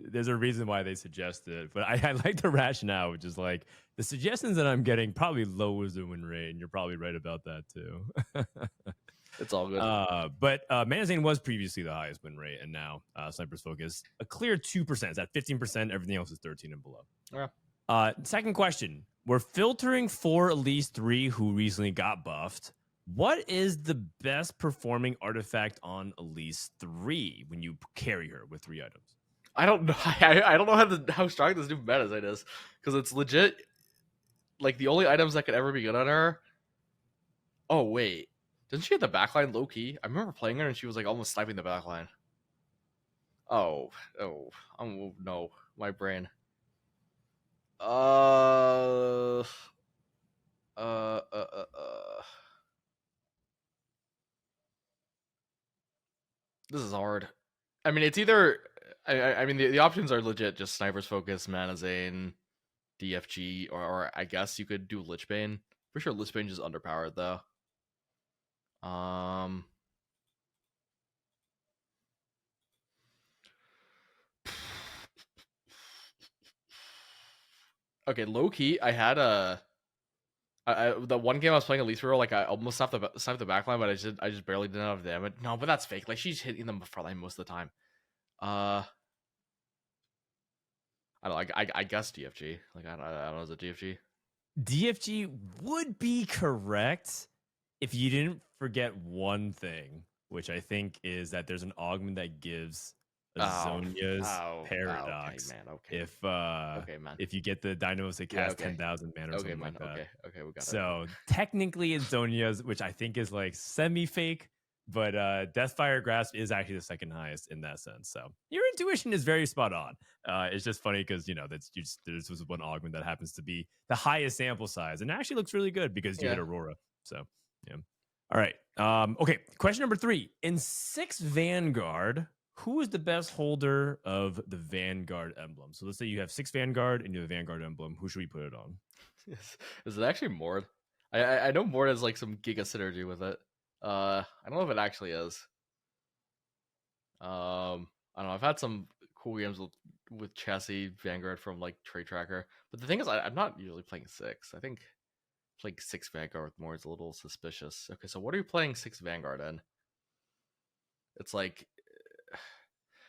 There's a reason why they suggested it, but I like the rationale, which is like the suggestions that I'm getting probably lowers the win rate, and you're probably right about that too. It's all good. But Manazane was previously the highest win rate, and now Sniper's Focus a clear 2%. It's at 15%. Everything else is 13 and below. Yeah. Second question: we're filtering for Elise 3 who recently got buffed. What is the best performing artifact on Elise 3 when you carry her with 3 items? I don't know. I don't know how strong this new Manazin is because it's legit. Like the only items that could ever be good on her. Oh wait. Didn't she hit the backline low key? I remember playing her and she was like almost sniping the backline. Oh no, my brain. Uh, uh, uh, uh, uh. This is hard. I mean, it's either. I mean, the options are legit. Just Sniper's Focus, Manazane, DFG, or I guess you could do Lichbane. For sure, Lichbane is underpowered though. Okay, low key, I had the one game I was playing at least for like I almost sniped the backline, but I just barely did enough damage. No, but that's fake. Like she's hitting them for like most of the time. I don't know, I guess DFG. Like I don't know, is it DFG? DFG would be correct if you didn't forget one thing, which I think is that there's an augment that gives Zonia's paradox. Okay, man. Okay. Okay, man. If you get the dynamos that cast 10,000 mana or something man. like that. Okay, we got it. So technically it's Zonia's, which I think is like semi-fake, but Deathfire Grasp is actually the second highest in that sense. So your intuition is very spot on. It's just funny because, you know, there's was one augment that happens to be the highest sample size and it actually looks really good because you hit Aurora. So, yeah. All right. Okay. Question number 3. In 6 Vanguard, who is the best holder of the Vanguard emblem? So let's say you have 6 Vanguard and you have a Vanguard emblem. Who should we put it on? Is it actually Mord? I know Mord has like some giga synergy with it. I don't know if it actually is. I don't know. I've had some cool games with Chassis Vanguard from like Trade Tracker, but the thing is, I'm not usually playing 6. I think like 6 Vanguard with Mord is a little suspicious. Okay, so what are you playing 6 Vanguard in? It's like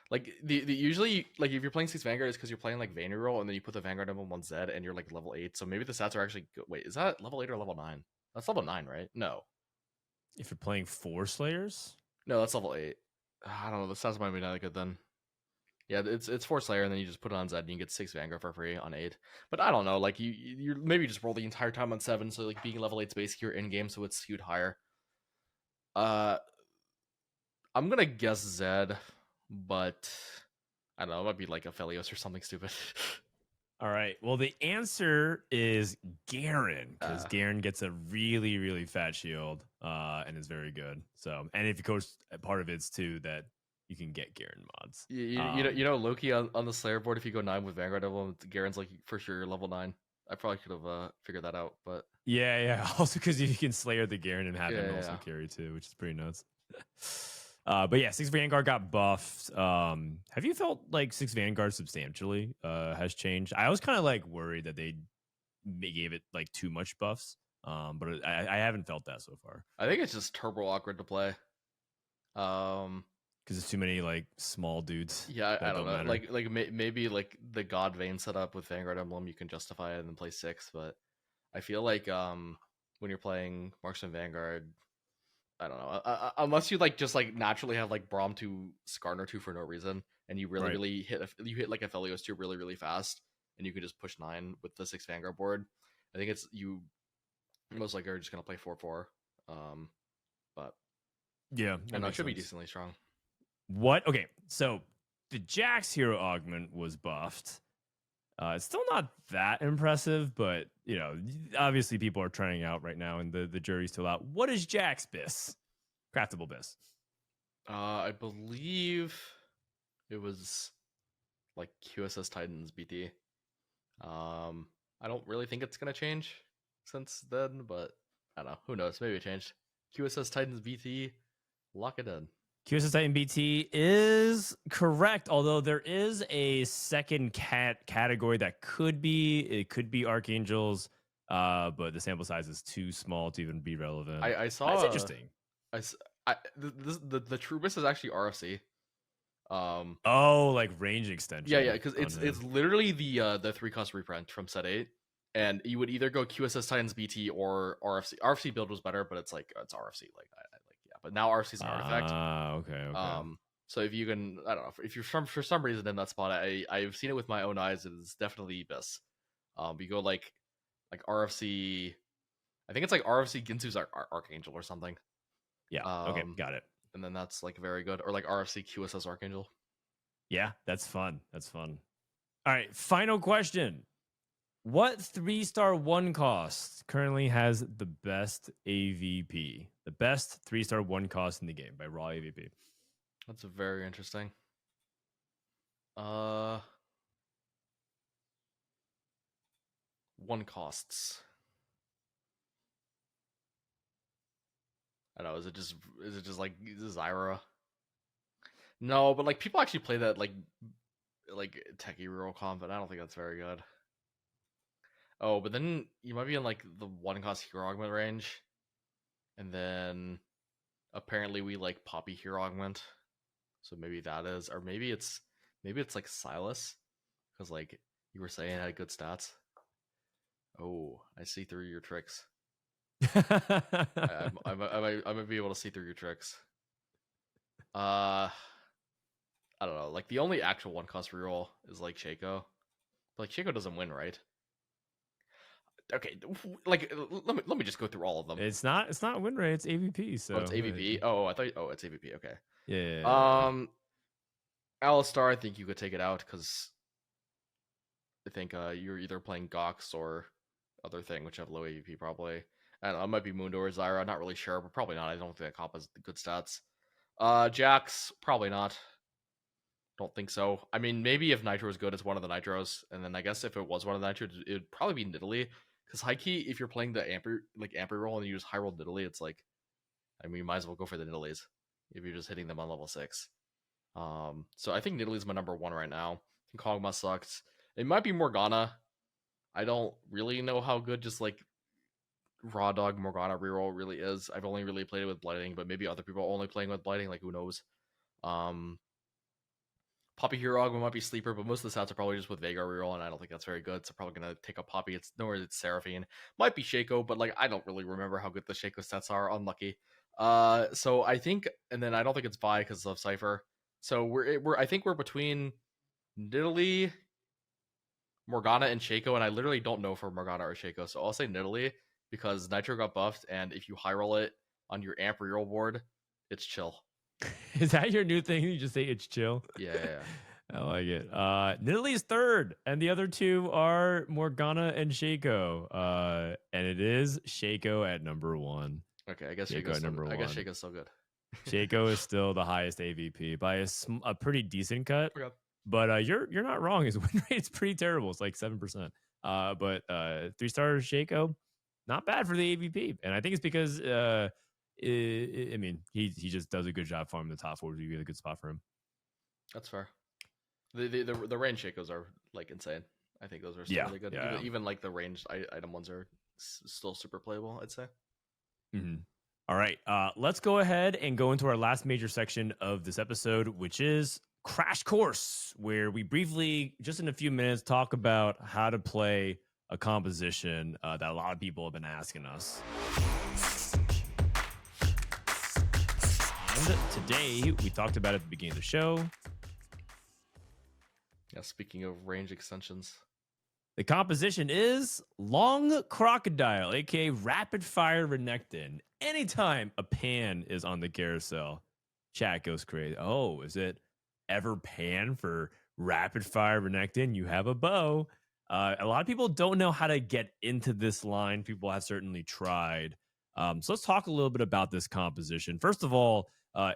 the usually like if you're playing 6 Vanguard, it's because you're playing like Vanny roll, and then you put the Vanguard emblem on Zed, and you're like level 8. So maybe the stats are actually good. Wait, is that level 8 or level 9? That's level 9, right? No. If you're playing 4 Slayers? No, that's level 8. I don't know. The stats might be not that good then. Yeah, it's 4 Slayer, and then you just put it on Zed, and you get 6 Vanguard for free on 8. But I don't know. Like you maybe just roll the entire time on 7, so like being level 8 is basically your in game, so it's skewed higher. I'm gonna guess Zed, but I don't know. It might be like a Phelios or something stupid. All right. Well, the answer is Garen, because Garen gets a really, really fat shield and is very good. So, and if of course part of it's too that you can get Garen mods. You know Loki on the Slayer board. If you go 9 with Vanguard emblem, Garen's like for sure level 9. I probably could have figured that out, but yeah. Also, because you can Slayer the Garen and have him also carry too, which is pretty nuts. But yeah, 6 Vanguard got buffed. Have you felt like 6 Vanguard substantially has changed? I was kind of like worried that they gave it like too much buffs, but I haven't felt that so far. I think it's just turbo awkward to play. because there's too many like small dudes. Yeah, I that don't know. matter. Maybe like the God Vein setup with Vanguard Emblem, you can justify it and then play 6. But I feel like when you're playing Marksman Vanguard, I don't know. Unless you like just like naturally have like Braum 2, Skarner 2 for no reason, and you really Right. really hit like Aphelios 2 really really fast, and you can just push 9 with the 6 Vanguard board. I think it's you most likely are just gonna play 4-4. But Yeah, I don't know, it should be sense. decently strong. What? Okay, so the Jax hero augment was buffed. It's still not that impressive, but you know, obviously people are trying out right now, and the jury's still out. What is Jax Biss? Craftable Biss. I believe it was like QSS Titans BT. I don't really think it's gonna change since then, but I don't know. Who knows? Maybe it changed. QSS Titans BT, lock it in. QSS Titan BT is correct, although there is a second category that could be Archangels, but the sample size is too small to even be relevant. I saw That's interesting. The Trubus is actually RFC. Oh, like range extension. Yeah, because it's literally the 3-cost reprint from set 8, and you would either go QSS Titans BT or RFC. RFC build was better, but it's like it's RFC. Like I like yeah, but now RFC is an artifact. Okay. So if you can, I don't know, if you're for some reason in that spot, I've seen it with my own eyes. It's definitely Biss. You go like RFC. I think it's like RFC Ginsu's Archangel or something. Yeah. Okay, got it. And then that's like very good, or like RFC QSS Archangel. Yeah, that's fun. All right, final question. What 3-star 1 cost currently has the best AVP? The best 3-star 1 cost in the game by raw AVP. That's very interesting. 1 costs. I don't know. Is it just like Zyra? No, but like people actually play that like techie reroll comp, but I don't think that's very good. Oh, but then you might be in like the 1 cost hero augment range, and then apparently we like Poppy hero augment, so maybe that is, or maybe it's like Silas, because like you were saying it had good stats. Oh, I see through your tricks. I might be able to see through your tricks. I don't know. Like the only actual 1 cost reroll is like Shaco. But like Shaco doesn't win, right? Okay, like let me just go through all of them. It's not win rate, it's AVP. So it's AVP. Oh, I thought. Oh, it's AVP. Okay. Yeah. Alistar, I think you could take it out because I think you're either playing Gox or other thing, which have low AVP probably. I don't know, it might be Mundo or Zyra. I'm not really sure, but probably not. I don't think that comp has good stats. Jax, probably not. Don't think so. I mean, maybe if Nitro is good, it's one of the Nitros, and then I guess if it was one of the Nitros, it would probably be Nidalee. Because high key, if you're playing the Ampy roll and you just high roll Nidalee, it's like, I mean, you might as well go for the Nidalees if you're just hitting them on level 6. So I think Nidalee's my number 1 right now. I think Kog'Maw sucks. It might be Morgana. I don't really know how good just like raw dog Morgana reroll really is. I've only really played it with Blighting, but maybe other people are only playing with Blighting, like who knows. Poppy hero augment might be sleeper, but most of the stats are probably just with Veigar reroll, and I don't think that's very good. So probably gonna take a Poppy. It's nowhere. It's Seraphine. Might be Shaco, but like I don't really remember how good the Shaco stats are. Unlucky. So I think, and then I don't think it's Vi because of Cypher. So I think we're between Nidalee, Morgana, and Shaco, and I literally don't know for Morgana or Shaco. So I'll say Nidalee because Nitro got buffed, and if you high roll it on your amp reroll board, it's chill. Is that your new thing? You just say it's chill? Yeah. I like it. Nidalee's 3rd, and the other 2 are Morgana and Shaco. And it is Shaco at number 1. Okay, I guess Shaco at number 1. I guess Shaco's so good. Shaco is still the highest AVP by a pretty decent cut. Okay. But you're not wrong. His win rate's pretty terrible. It's like 7%. But 3-star Shaco, not bad for the AVP. And I think it's because I mean he just does a good job farming the top 4 to be a good spot for him. That's fair. The range Shakos are like insane. I think those are still really good. Even like the ranged item ones are still super playable, I'd say. Mm-hmm. All right, let's go ahead and go into our last major section of this episode, which is Crash Course, where we briefly, just in a few minutes, talk about how to play a composition that a lot of people have been asking us. And today, we talked about it at the beginning of the show. Yeah, speaking of range extensions. The composition is Long Crocodile, aka Rapidfire Renekton. Anytime a pan is on the carousel, chat goes crazy. Oh, is it ever pan for Rapidfire Renekton? You have a bow. A lot of people don't know how to get into this line. People have certainly tried. So let's talk a little bit about this composition. First of all,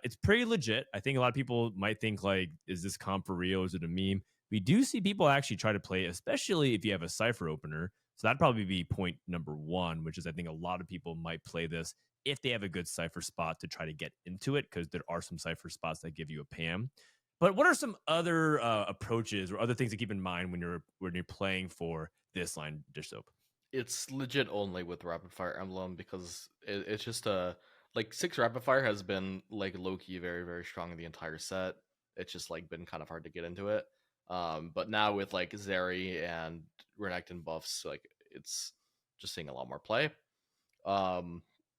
it's pretty legit. I think a lot of people might think like, is this comp for real? Is it a meme? We do see people actually try to play, especially if you have a cipher opener. So that'd probably be point number one, which is I think a lot of people might play this if they have a good cipher spot to try to get into it, because there are some cipher spots that give you a PAM. But what are some other approaches or other things to keep in mind when you're playing for this line, Dishsoap? It's legit only with Rapid Fire Emblem because it's just a like 6 Rapid Fire has been like low key very very strong in the entire set. It's just like been kind of hard to get into it. But now with like Zeri and Renekton buffs, like it's just seeing a lot more play.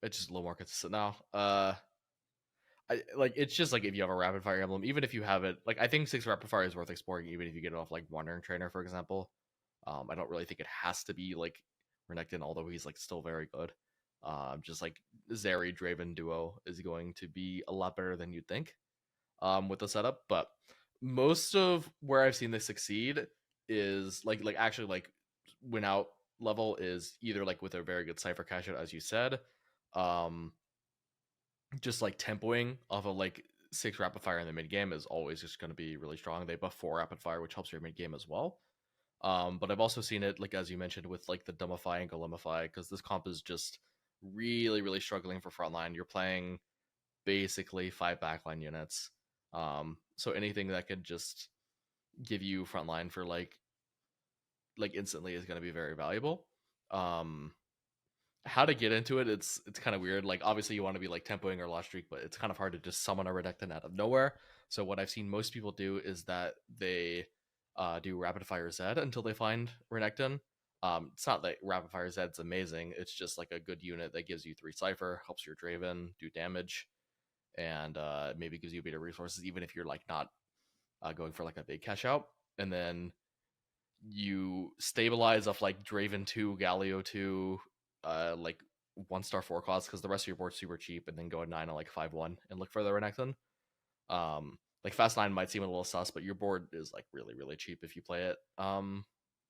It's just a little more consistent now. It's just like if you have a Rapid Fire Emblem, even if you have it, like I think 6 Rapid Fire is worth exploring, even if you get it off like Wandering Trainer, for example. I don't really think it has to be like Renekton, although he's like still very good. Just like Zeri Draven duo is going to be a lot better than you'd think with the setup. But most of where I've seen this succeed is like actually like win out level is either like with a very good cipher cash out, as you said, just like tempoing off of like 6 Rapid Fire in the mid game is always just going to be really strong. They buff 4 Rapid Fire, which helps your mid game as well. But I've also seen it, like as you mentioned, with like the Dumbify and Golemify, because this comp is just really, really struggling for frontline. You're playing basically 5 backline units. So anything that could just give you frontline for like instantly is going to be very valuable. How to get into it, it's kind of weird. Like obviously you want to be like tempoing or lost streak, but it's kind of hard to just summon a Renekton out of nowhere. So what I've seen most people do is that they do Rapid Fire Zed until they find Renekton. It's not that Rapid Fire Zed's amazing. It's just like a good unit that gives you 3 Cypher, helps your Draven do damage, and maybe gives you beta resources, even if you're like not going for like a big cash out. And then you stabilize off like Draven 2, Galio 2, like 1-star 4 costs, because the rest of your board's super cheap, and then go at 9 on like 5-1 and look for the Renekton. Like Fast 9 might seem a little sus, but your board is like really, really cheap if you play it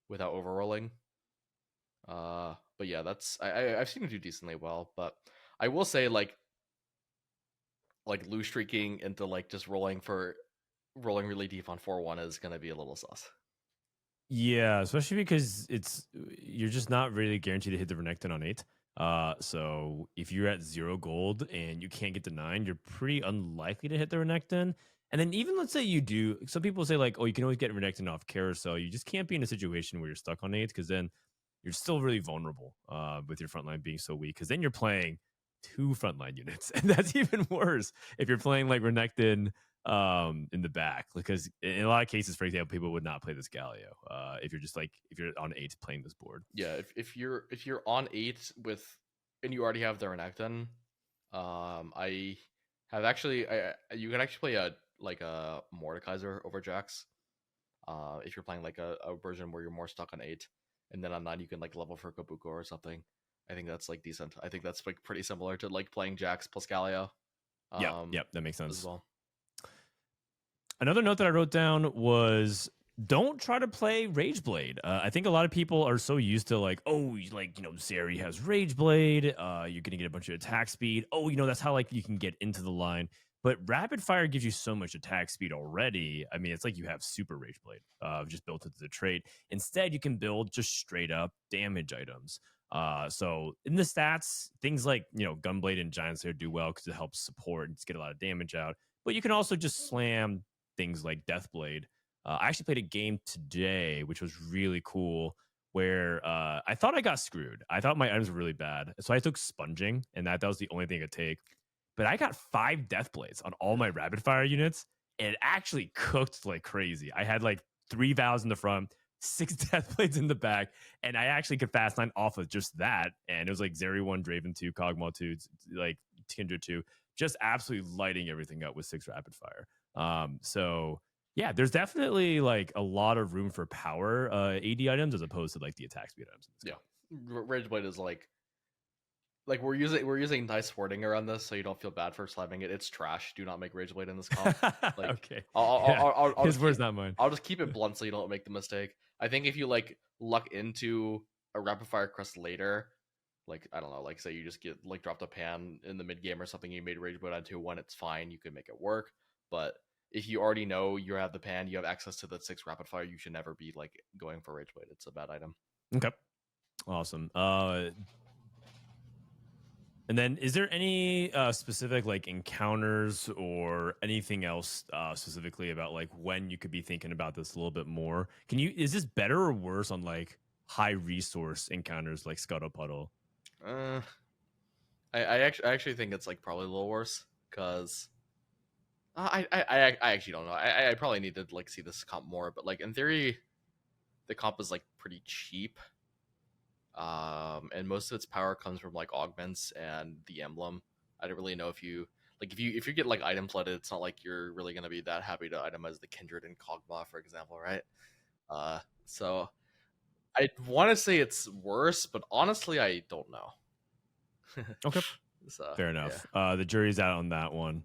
without overrolling. But yeah, that's I've seen him do decently well, but I will say like loose streaking into like just rolling really deep on 4-1 is gonna be a little sus. Yeah, especially because you're just not really guaranteed to hit the Renekton on 8. So if you're at 0 gold and you can't get to 9, you're pretty unlikely to hit the Renekton. And then even let's say you do, some people say like, oh, you can always get Renekton off carousel. You just can't be in a situation where you're stuck on 8, because then you're still really vulnerable with your frontline being so weak, because then you're playing 2 frontline units. And that's even worse if you're playing like Renekton in the back, because in a lot of cases, for example, people would not play this Galio if you're on 8 playing this board. Yeah, if you're on 8 with and you already have the Renekton, I have actually you can actually play a Mordekaiser over Jax if you're playing like a version where you're more stuck on 8, and then on 9 you can like level for Kabuko or something. I think that's like decent. I think that's like pretty similar to like playing Jax plus Galio. Yep, that makes sense as well. Another note that I wrote down was don't try to play Rageblade. I think a lot of people are so used to like, oh, like, Zeri has Rageblade. You're going to get a bunch of attack speed. Oh, that's how like you can get into the line. But Rapid Fire gives you so much attack speed already. I mean, it's like you have Super Rageblade just built into the trait. Instead, you can build just straight up damage items. So in the stats, things like, Gunblade and Giant Slayer do well because it helps support and just get a lot of damage out. But you can also just slam things like Deathblade. I actually played a game today, which was really cool, where I thought I got screwed. I thought my items were really bad. So I took sponging, and that was the only thing I could take. But I got 5 death blades on all my rapid fire units, and it actually cooked like crazy. I had like 3 vows in the front, 6 death blades in the back, and I actually could fast 9 off of just that. And it was like Zeri 1, Draven 2, Kog'Maw 2, like Kindred 2, just absolutely lighting everything up with 6 rapid fire. So yeah, there's definitely like a lot of room for power AD items as opposed to like the attack speed items. Yeah, Rageblade is like we're using nice wording around this, so you don't feel bad for slamming it. It's trash. Do not make Rageblade in this comp. Like, okay, I'll his words, not mine. I'll just keep it blunt so you don't make the mistake. I think if you like luck into a rapid fire crest later, like I don't know, like say you just get like dropped a pan in the mid game or something, you made Rageblade on 2-1, it's fine. You can make it work. But if you already know you have the pan, you have access to the 6 rapid fire, you should never be like going for Rageblade. It's a bad item. Okay, awesome. And then is there any specific like encounters or anything else specifically about like when you could be thinking about this a little bit more? Is this better or worse on like high resource encounters like Scuttle Puddle? I actually think it's like probably a little worse because I actually don't know. I probably need to like see this comp more, but like in theory, the comp is like pretty cheap. And most of its power comes from like augments and the emblem. I don't really know if you get like item flooded, it's not like you're really gonna be that happy to itemize the Kindred and Kog'Maw, for example, right? So I want to say it's worse, but honestly, I don't know. Okay, So, fair enough. Yeah. The jury's out on that one.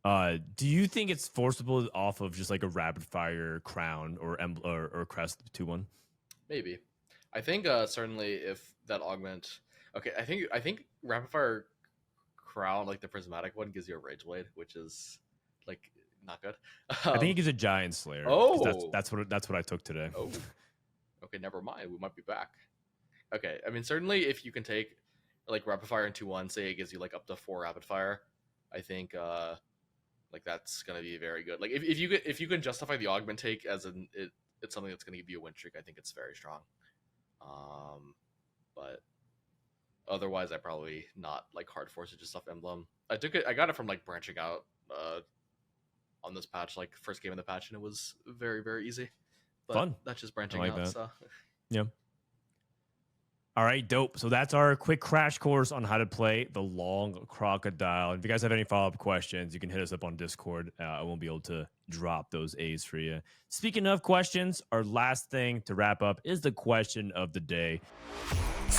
Do you think it's forcible off of just like a rapid fire crown or crest 2-1? Maybe. I think certainly if that augment. Okay, I think rapid fire crown, like the prismatic one, gives you a rage blade, which is like not good. I think it gives a giant slayer. Oh, that's what I took today. Oh, okay, never mind. We might be back. Okay, I mean certainly if you can take like rapid fire in 2-1, say it gives you like up to 4 rapid fire, I think like that's gonna be very good. Like if you can justify the augment take as it's something that's gonna give you a win streak, I think it's very strong. But otherwise I probably not like hard force it just off emblem. I got it from like branching out on this patch, like first game of the patch, and it was very, very easy. But fun. That's just branching out. That. So yeah. All right, dope. So that's our quick crash course on how to play the long crocodile. If you guys have any follow-up questions, you can hit us up on Discord. I won't be able to drop those A's for you. Speaking of questions, our last thing to wrap up is the question of the day. And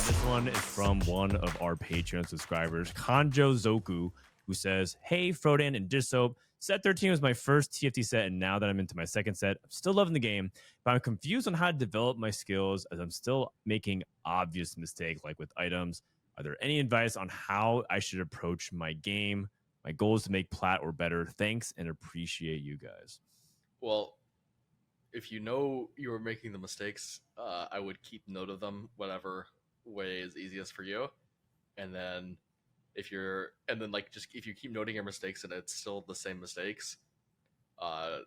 this one is from one of our Patreon subscribers, Kanjo Zoku, who says, "Hey, Frodan and Dishsoap. Set 13 was my first TFT set, and now that I'm into my second set, I'm still loving the game, but I'm confused on how to develop my skills as I'm still making obvious mistakes, like with items. Are there any advice on how I should approach my game? My goal is to make plat or better. Thanks and appreciate you guys." Well, if you know you were making the mistakes, I would keep note of them, whatever way is easiest for you, and then if you keep noting your mistakes and it's still the same mistakes, I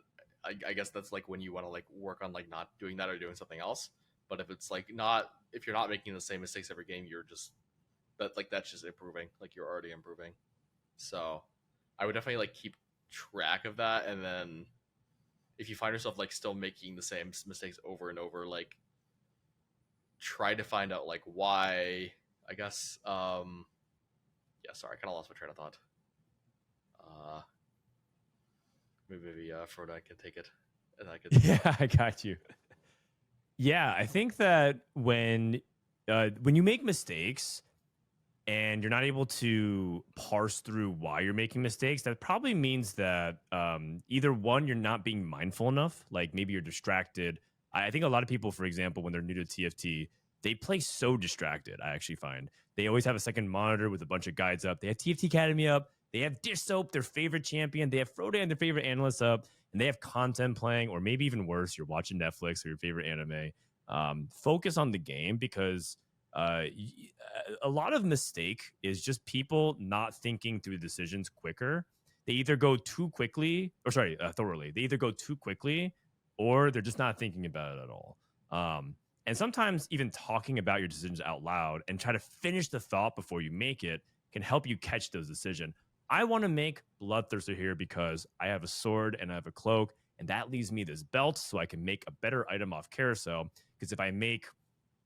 guess that's like when you want to like work on like not doing that or doing something else. But if it's like if you're not making the same mistakes every game, you're just that's just improving. Like you're already improving. So I would definitely like keep track of that, and then if you find yourself like still making the same mistakes over and over, like try to find out like why. I guess yeah, sorry, I kind of lost my train of thought. Maybe Frodan can take it, and I could. Yeah, I got you. Yeah, I think that when you make mistakes and you're not able to parse through why you're making mistakes, that probably means that either one, you're not being mindful enough, like maybe you're distracted. I think a lot of people, for example, when they're new to TFT, they play so distracted. I actually find they always have a second monitor with a bunch of guides up. They have TFTAcademy up. They have Dishsoap, their favorite champion. They have Frodan, their favorite analyst up. And they have content playing, or maybe even worse, you're watching Netflix or your favorite anime. Focus on the game, because a lot of mistake is just people not thinking through decisions quicker. they either go too quickly, or sorry, thoroughly. They either go too quickly, or they're just not thinking about it at all. And sometimes even talking about your decisions out loud and try to finish the thought before you make it can help you catch those decisions. I want to make Bloodthirster here because I have a sword and I have a cloak, and that leaves me this belt so I can make a better item off carousel. Because if I make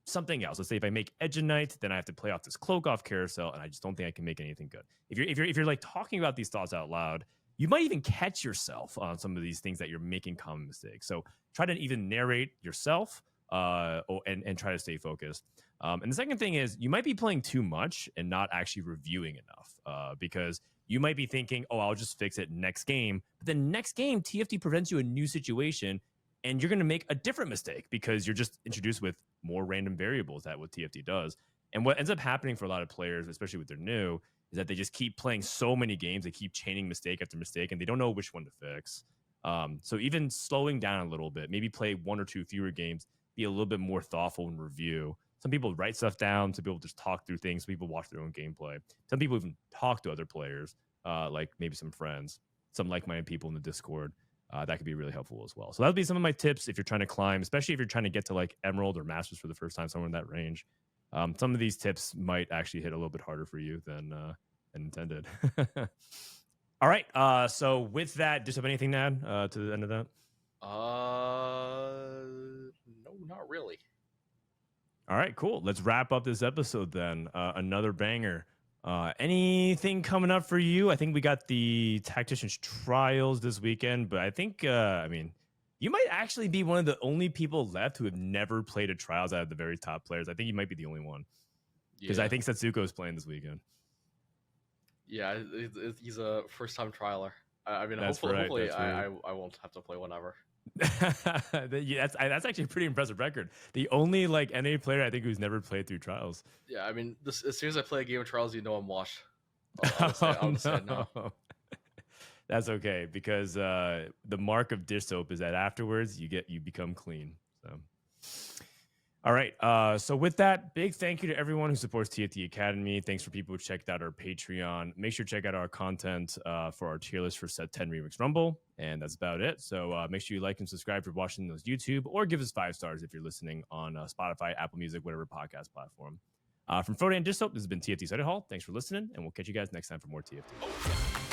something else, let's say if I make Edge Knight, then I have to play off this cloak off carousel, and I just don't think I can make anything good. If you're like talking about these thoughts out loud, you might even catch yourself on some of these things that you're making common mistakes. So try to even narrate yourself and try to stay focused. And the second thing is you might be playing too much and not actually reviewing enough because you might be thinking, oh, I'll just fix it next game. But then next game, TFT presents you a new situation and you're going to make a different mistake because you're just introduced with more random variables. That what TFT does. And what ends up happening for a lot of players, especially with their new, is that they just keep playing so many games. They keep chaining mistake after mistake and they don't know which one to fix. So even slowing down a little bit, maybe play one or two fewer games, be a little bit more thoughtful and review. Some people write stuff down. Some people just talk through things. Some people watch their own gameplay. Some people even talk to other players, like maybe some friends, some like-minded people in the Discord. That could be really helpful as well. So that would be some of my tips if you're trying to climb, especially if you're trying to get to like Emerald or Masters for the first time, somewhere in that range. Some of these tips might actually hit a little bit harder for you than intended. All right. So with that, just have anything to add to the end of that? No, not really. All right, cool. Let's wrap up this episode then. Another banger. Anything coming up for you? I think we got the Tacticians Trials this weekend, but I think, you might actually be one of the only people left who have never played a Trials out of the very top players. I think you might be the only one. Because I think Setsuko is playing this weekend. Yeah, he's a first-time trialer. I mean, That's hopefully right. I won't have to play whenever. Yeah, that's actually a pretty impressive record. The only like NA player I think who's never played through Trials. Yeah, I mean, as soon as I play a game of Trials, you know I'm washed. I'll say no. That's okay because the mark of Dishsoap is that afterwards you become clean. So, all right. So with that, big thank you to everyone who supports TFT Academy. Thanks for people who checked out our Patreon. Make sure to check out our content for our tier list for Set 10 Remix Rumble. And that's about it. So make sure you like and subscribe for watching those YouTube or give us 5 stars if you're listening on Spotify, Apple Music, whatever podcast platform. From Frodan and Dishsoap, this has been TFT Study Hall. Thanks for listening, and we'll catch you guys next time for more TFT.